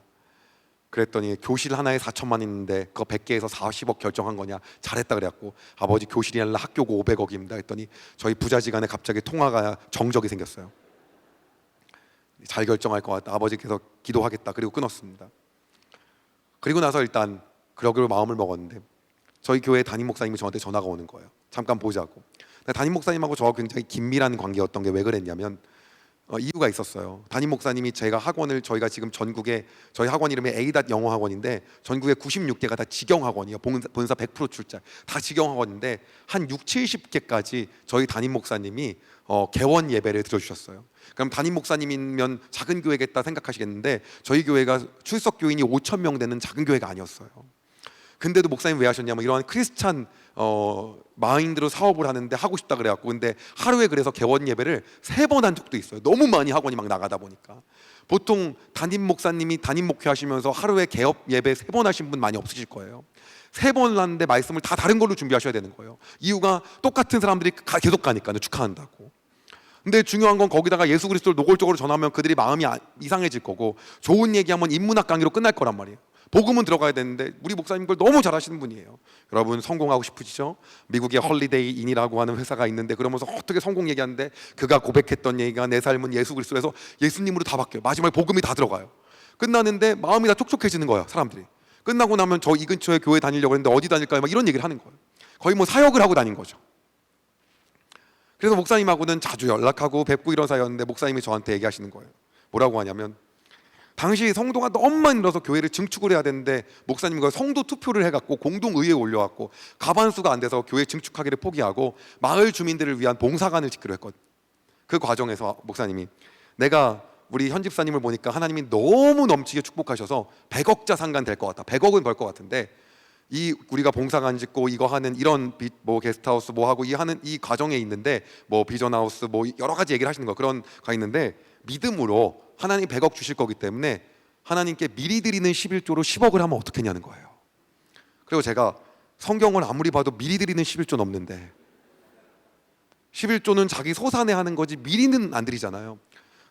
S2: 그랬더니 교실 하나에 4천만 있는데 그거 100개에서 40억 결정한 거냐? 잘했다 그래갖고 아버지 교실이 아니라 학교고 500억입니다 했더니 저희 부자지간에 갑자기 통화가 정적이 생겼어요. 잘 결정할 것 같다. 아버지께서 기도하겠다. 그리고 끊었습니다. 그리고 나서 일단 그러기로 마음을 먹었는데 저희 교회 담임 목사님이 저한테 전화가 오는 거예요. 잠깐 보자고. 담임 목사님하고 저와 굉장히 긴밀한 관계였던 게 왜 그랬냐면 이유가 있었어요. 담임 목사님이 제가 학원을 저희가 지금 전국에 저희 학원 이름이 A.닷 영어 학원인데 전국에 96개가 다 직영 학원이에요. 본사 100% 출자 다 직영 학원인데 한 6, 70개까지 저희 담임 목사님이 개원 예배를 드려주셨어요. 그럼 담임 목사님이면 작은 교회겠다 생각하시겠는데 저희 교회가 출석 교인이 5천 명 되는 작은 교회가 아니었어요. 근데도 목사님 왜 하셨냐면 이러한 크리스찬 마인드로 사업을 하는데 하고 싶다 그래갖고 근데 하루에 그래서 개원 예배를 3번 한 적도 있어요. 너무 많이 학원이 막 나가다 보니까. 보통 담임 목사님이 담임 목회하시면서 하루에 개업 예배 3번 하신 분 많이 없으실 거예요. 3번 하는데 말씀을 다 다른 걸로 준비하셔야 되는 거예요. 이유가 똑같은 사람들이 계속 가니까요. 축하한다고. 근데 중요한 건 거기다가 예수 그리스도를 노골적으로 전하면 그들이 마음이 이상해질 거고 좋은 얘기하면 인문학 강의로 끝날 거란 말이에요. 복음은 들어가야 되는데 우리 목사님 그걸 너무 잘하시는 분이에요. 여러분 성공하고 싶으시죠? 미국에 헐리데이 인이라고 하는 회사가 있는데 그러면서 어떻게 성공 얘기하는데 그가 고백했던 얘기가 내 삶은 예수 그리스도에서 예수님으로 다 바뀌어요. 마지막에 복음이 다 들어가요. 끝나는데 마음이 다 촉촉해지는 거예요. 사람들이. 끝나고 나면 저 이 근처에 교회 다니려고 했는데 어디 다닐까요? 막 이런 얘기를 하는 거예요. 거의 뭐 사역을 하고 다닌 거죠. 그래서 목사님하고는 자주 연락하고 뵙고 이런 사이였는데 목사님이 저한테 얘기하시는 거예요. 뭐라고 하냐면 당시 성도가 너무 많이 늘어서 교회를 증축을 해야 되는데 목사님과 성도 투표를 해갖고 공동의회에 올려갖고 가반수가 안 돼서 교회 증축하기를 포기하고 마을 주민들을 위한 봉사관을 짓기로 했거든요. 그 과정에서 목사님이 내가 우리 현 집사님을 보니까 하나님이 너무 넘치게 축복하셔서 100억 자산관 될 것 같다. 100억은 벌 것 같은데 이 우리가 봉사관 짓고 이거 하는 이런 뭐 게스트하우스 뭐 하고 이 하는 이 과정에 있는데 뭐 비전하우스 뭐 여러 가지 얘기를 하시는 거 그런 가 있는데 믿음으로 하나님 100억 주실 거기 때문에 하나님께 미리 드리는 11조로 10억을 하면 어떻겠냐는 거예요. 그리고 제가 성경을 아무리 봐도 미리 드리는 11조는 없는데 11조는 자기 소산에 하는 거지 미리는 안 드리잖아요.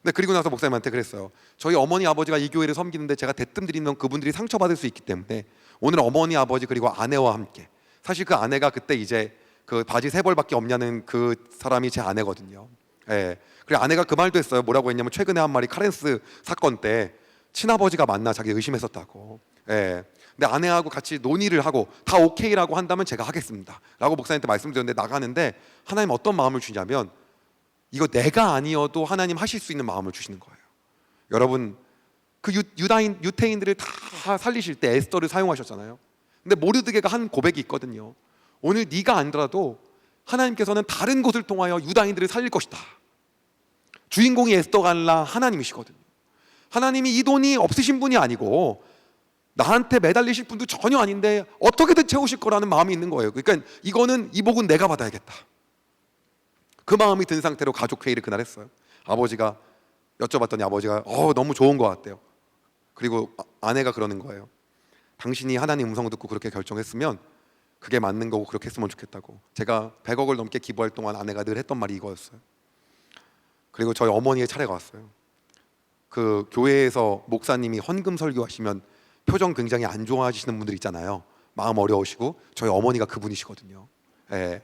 S2: 근데 그리고 나서 목사님한테 그랬어요. 저희 어머니 아버지가 이 교회를 섬기는데 제가 대뜸 드리면 그분들이 상처받을 수 있기 때문에 오늘 어머니 아버지 그리고 아내와 함께 사실 그 아내가 그때 이제 그 바지 세 벌밖에 없냐는 그 사람이 제 아내거든요. 예. 그리고 아내가 그 말도 했어요. 뭐라고 했냐면 최근에 한 말이 카렌스 사건 때 친아버지가 맞나 자기 의심했었다고. 예. 근데 아내하고 같이 논의를 하고 다 오케이라고 한다면 제가 하겠습니다 라고 목사님한테 말씀드렸는데 나가는데 하나님 어떤 마음을 주냐면 이거 내가 아니어도 하나님 하실 수 있는 마음을 주시는 거예요. 여러분 그 유태인들을 다 살리실 때 에스더를 사용하셨잖아요. 근데 모르드게가 한 고백이 있거든요. 오늘 네가 아니더라도 하나님께서는 다른 곳을 통하여 유다인들을 살릴 것이다. 주인공이 에스더가 아니라 하나님이시거든요. 하나님이 이 돈이 없으신 분이 아니고 나한테 매달리실 분도 전혀 아닌데 어떻게든 채우실 거라는 마음이 있는 거예요. 그러니까 이거는 이 복은 내가 받아야겠다. 그 마음이 든 상태로 가족 회의를 그날 했어요. 아버지가 여쭤봤더니 아버지가 너무 좋은 것 같대요. 그리고 아내가 그러는 거예요. 당신이 하나님 음성 듣고 그렇게 결정했으면 그게 맞는 거고 그렇게 했으면 좋겠다고. 제가 100억을 넘게 기부할 동안 아내가 늘 했던 말이 이거였어요. 그리고 저희 어머니의 차례가 왔어요. 그 교회에서 목사님이 헌금 설교하시면 표정 굉장히 안 좋아하시는 분들 있잖아요. 마음 어려우시고 저희 어머니가 그분이시거든요. 예.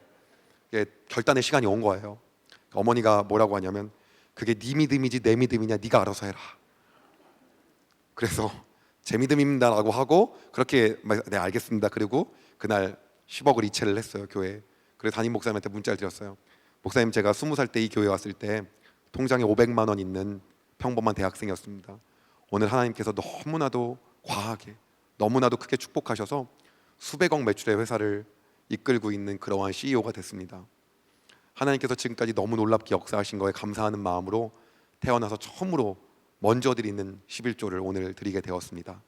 S2: 결단의 시간이 온 거예요. 어머니가 뭐라고 하냐면 그게 네 믿음이지 내 믿음이냐 네가 알아서 해라. 그래서 제 믿음입니다라고 하고 그렇게 네 알겠습니다. 그리고 그날 10억을 이체를 했어요 교회에. 그래서 담임 목사님한테 문자를 드렸어요. 목사님 제가 20살 때 이 교회 왔을 때 통장에 500만 원 있는 평범한 대학생이었습니다. 오늘 하나님께서 너무나도 과하게 너무나도 크게 축복하셔서 수백억 매출의 회사를 이끌고 있는 그러한 CEO가 됐습니다. 하나님께서 지금까지 너무 놀랍게 역사하신 거에 감사하는 마음으로 태어나서 처음으로 먼저 드리는 11조를 오늘 드리게 되었습니다.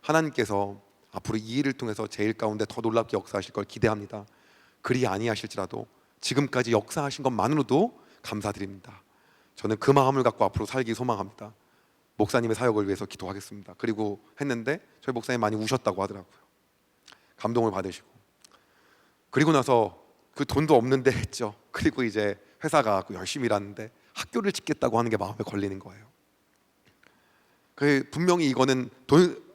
S2: 하나님께서 앞으로 이 일을 통해서 제 일 가운데 더 놀랍게 역사하실 걸 기대합니다. 그리 아니하실지라도 지금까지 역사하신 것만으로도 감사드립니다. 저는 그 마음을 갖고 앞으로 살기 소망합니다. 목사님의 사역을 위해서 기도하겠습니다. 그리고 했는데 저희 목사님 많이 우셨다고 하더라고요. 감동을 받으시고. 그리고 나서 그 돈도 없는데 했죠. 그리고 이제 회사 가고 열심히 일하는데 학교를 짓겠다고 하는 게 마음에 걸리는 거예요. 분명히 이거는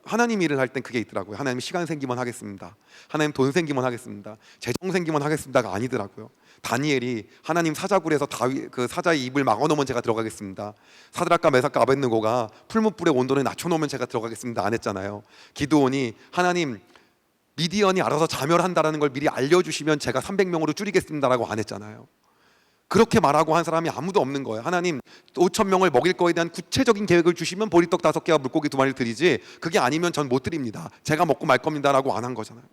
S2: 하나님 일을 할 땐 그게 있더라고요. 하나님 시간 생기면 하겠습니다. 하나님 돈 생기면 하겠습니다. 재정 생기면 하겠습니다가 아니더라고요. 다니엘이 하나님 사자굴에서 그 사자의 입을 막아놓으면 제가 들어가겠습니다. 사드락과 메삭과 아벳느고가 풀무불의 온도를 낮춰놓으면 제가 들어가겠습니다 안 했잖아요. 기드온이 하나님 미디언이 알아서 자멸한다라는 걸 미리 알려주시면 제가 300명으로 줄이겠습니다라고 안 했잖아요. 그렇게 말하고 한 사람이 아무도 없는 거예요. 하나님 5,000명을 먹일 거에 대한 구체적인 계획을 주시면 보리떡 5개와 물고기 2마리를 드리지 그게 아니면 전 못 드립니다. 제가 먹고 말 겁니다라고 안 한 거잖아요.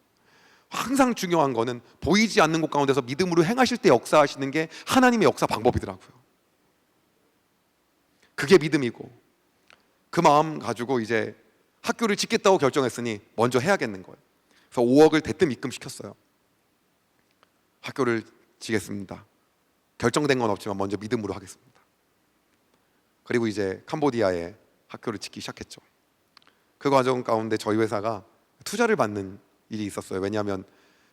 S2: 항상 중요한 거는 보이지 않는 곳 가운데서 믿음으로 행하실 때 역사하시는 게 하나님의 역사 방법이더라고요. 그게 믿음이고 그 마음 가지고 이제 학교를 짓겠다고 결정했으니 먼저 해야겠는 거예요. 그래서 5억을 대뜸 입금시켰어요. 학교를 지겠습니다. 결정된 건 없지만 먼저 믿음으로 하겠습니다. 그리고 이제 캄보디아에 학교를 짓기 시작했죠. 그 과정 가운데 저희 회사가 투자를 받는 일이 있었어요. 왜냐하면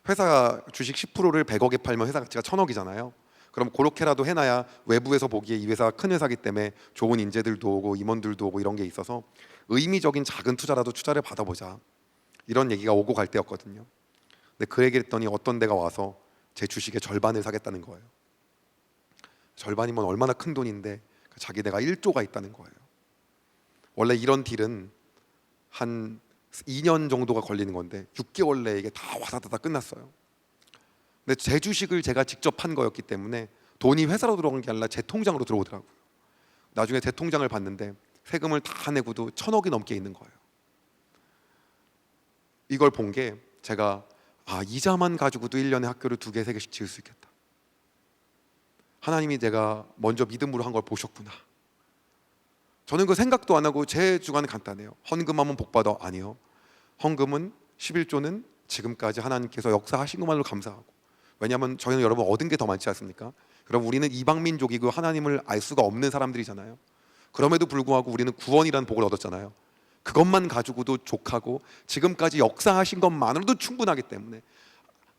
S2: 회사 주식 10%를 100억에 팔면 회사 가치가 1,000억이잖아요. 그럼 그렇게라도 해놔야 외부에서 보기에 이 회사가 큰 회사기 때문에 좋은 인재들도 오고 임원들도 오고 이런 게 있어서 의미적인 작은 투자라도 투자를 받아보자, 이런 얘기가 오고 갈 때였거든요. 근데 그 얘기를 했더니 어떤 데가 와서 제 주식의 절반을 사겠다는 거예요. 절반이면 얼마나 큰 돈인데 자기네가 1조가 있다는 거예요. 원래 이런 딜은 한 2년 정도가 걸리는 건데 6개월 내에 이게 다 와다다다 끝났어요. 근데 제 주식을 제가 직접 판 거였기 때문에 돈이 회사로 들어간 게 아니라 제 통장으로 들어오더라고요. 나중에 제 통장을 봤는데 세금을 다 내고도 1,000억이 넘게 있는 거예요. 이걸 본 게 제가 이자만 가지고도 1년에 학교를 2개, 3개씩 지을 수 있겠다. 하나님이 내가 먼저 믿음으로 한 걸 보셨구나. 저는 그 생각도 안 하고 제 주관은 간단해요. 헌금하면 복받아. 아니요. 헌금은 11조는 지금까지 하나님께서 역사하신 것만으로 감사하고, 왜냐하면 저희는 여러분 얻은 게 더 많지 않습니까? 그럼 우리는 이방민족이고 하나님을 알 수가 없는 사람들이잖아요. 그럼에도 불구하고 우리는 구원이라는 복을 얻었잖아요. 그것만 가지고도 족하고 지금까지 역사하신 것만으로도 충분하기 때문에,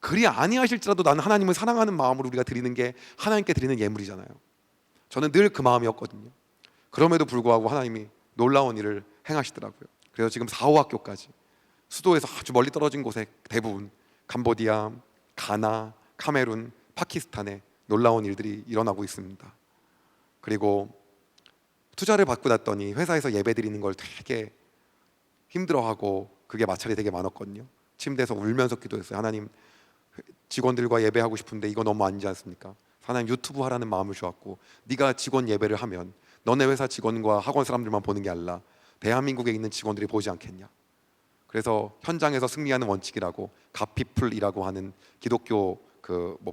S2: 그리 아니하실지라도 나는 하나님을 사랑하는 마음으로 우리가 드리는 게 하나님께 드리는 예물이잖아요. 저는 늘 그 마음이었거든요. 그럼에도 불구하고 하나님이 놀라운 일을 행하시더라고요. 그래서 지금 4, 5학교까지 수도에서 아주 멀리 떨어진 곳에 대부분 캄보디아, 가나, 카메룬, 파키스탄에 놀라운 일들이 일어나고 있습니다. 그리고 투자를 받고 났더니 회사에서 예배 드리는 걸 되게 힘들어하고 그게 마찰이 되게 많았거든요. 침대에서 울면서 기도했어요. 하나님, 직원들과 예배하고 싶은데 이거 너무 아니지 않습니까? 하나님, 유튜브 하라는 마음을 주었고, 네가 직원 예배를 하면 너네 회사 직원과 학원 사람들만 보는 게 아니라 대한민국에 있는 직원들이 보지 않겠냐. 그래서 현장에서 승리하는 원칙이라고 갓피플이라고 하는 기독교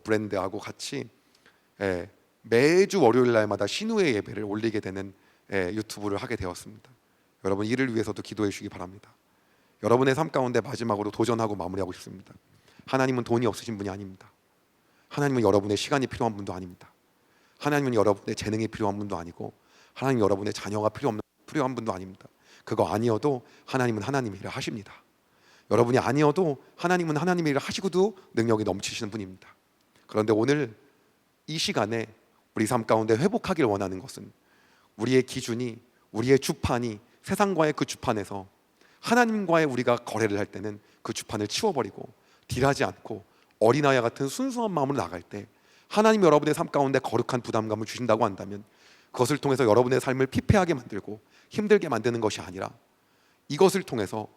S2: 브랜드하고 같이 매주 월요일 날마다 신우의 예배를 올리게 되는 유튜브를 하게 되었습니다. 여러분, 이를 위해서도 기도해 주시기 바랍니다. 여러분의 삶 가운데 마지막으로 도전하고 마무리하고 싶습니다. 하나님은 돈이 없으신 분이 아닙니다. 하나님은 여러분의 시간이 필요한 분도 아닙니다. 하나님은 여러분의 재능이 필요한 분도 아니고, 하나님은 여러분의 자녀가 필요한 분도 아닙니다. 그거 아니어도 하나님은 하나님의 일을 하십니다. 여러분이 아니어도 하나님은 하나님의 일을 하시고도 능력이 넘치시는 분입니다. 그런데 오늘 이 시간에 우리 삶 가운데 회복하길 원하는 것은, 우리의 기준이, 우리의 주판이 세상과의 그 주판에서 하나님과의 우리가 거래를 할 때는 그 주판을 치워버리고 딜하지 않고 어린아이 같은 순수한 마음으로 나갈 때, 하나님 여러분의 삶 가운데 거룩한 부담감을 주신다고 한다면 그것을 통해서 여러분의 삶을 피폐하게 만들고 힘들게 만드는 것이 아니라, 이것을 통해서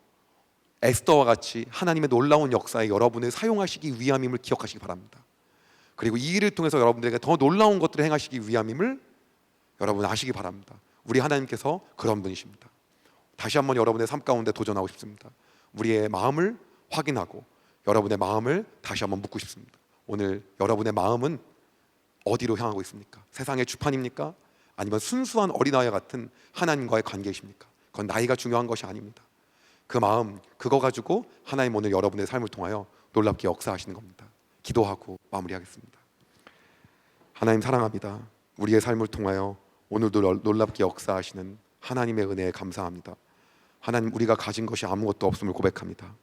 S2: 에스더와 같이 하나님의 놀라운 역사에 여러분을 사용하시기 위함임을 기억하시기 바랍니다. 그리고 이 일을 통해서 여러분들에게 더 놀라운 것들을 행하시기 위함임을 여러분 아시기 바랍니다. 우리 하나님께서 그런 분이십니다. 다시 한번 여러분의 삶 가운데 도전하고 싶습니다. 우리의 마음을 확인하고 여러분의 마음을 다시 한번 묻고 싶습니다. 오늘 여러분의 마음은 어디로 향하고 있습니까? 세상의 주판입니까? 아니면 순수한 어린아이 같은 하나님과의 관계이십니까? 그건 나이가 중요한 것이 아닙니다. 그 마음, 그거 가지고 하나님 오늘 여러분의 삶을 통하여 놀랍게 역사하시는 겁니다. 기도하고 마무리하겠습니다. 하나님 사랑합니다. 우리의 삶을 통하여 오늘도 놀랍게 역사하시는 하나님의 은혜에 감사합니다. 하나님, 우리가 가진 것이 아무것도 없음을 고백합니다.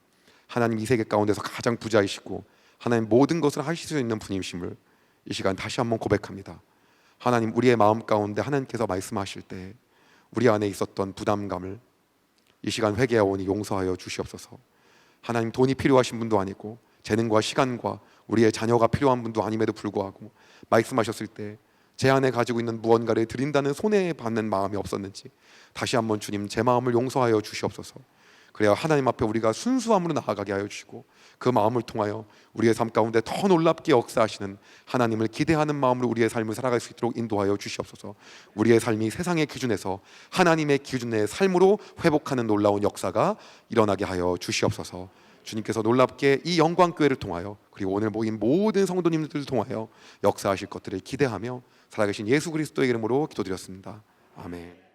S2: 하나님, 이 세계 가운데서 가장 부자이시고 하나님 모든 것을 하실 수 있는 분이심을 이 시간 다시 한번 고백합니다. 하나님, 우리의 마음 가운데 하나님께서 말씀하실 때 우리 안에 있었던 부담감을 이 시간 회개하오니 용서하여 주시옵소서. 하나님, 돈이 필요하신 분도 아니고 재능과 시간과 우리의 자녀가 필요한 분도 아님에도 불구하고 말씀하셨을 때 제 안에 가지고 있는 무언가를 드린다는 손해받는 마음이 없었는지 다시 한번 주님, 제 마음을 용서하여 주시옵소서. 그래야 하나님 앞에 우리가 순수함으로 나아가게 하여 주시고 그 마음을 통하여 우리의 삶 가운데 더 놀랍게 역사하시는 하나님을 기대하는 마음으로 우리의 삶을 살아갈 수 있도록 인도하여 주시옵소서. 우리의 삶이 세상의 기준에서 하나님의 기준의 삶으로 회복하는 놀라운 역사가 일어나게 하여 주시옵소서. 주님께서 놀랍게 이 영광교회를 통하여 그리고 오늘 모인 모든 성도님들을 통하여 역사하실 것들을 기대하며 살아계신 예수 그리스도의 이름으로 기도드렸습니다. 아멘.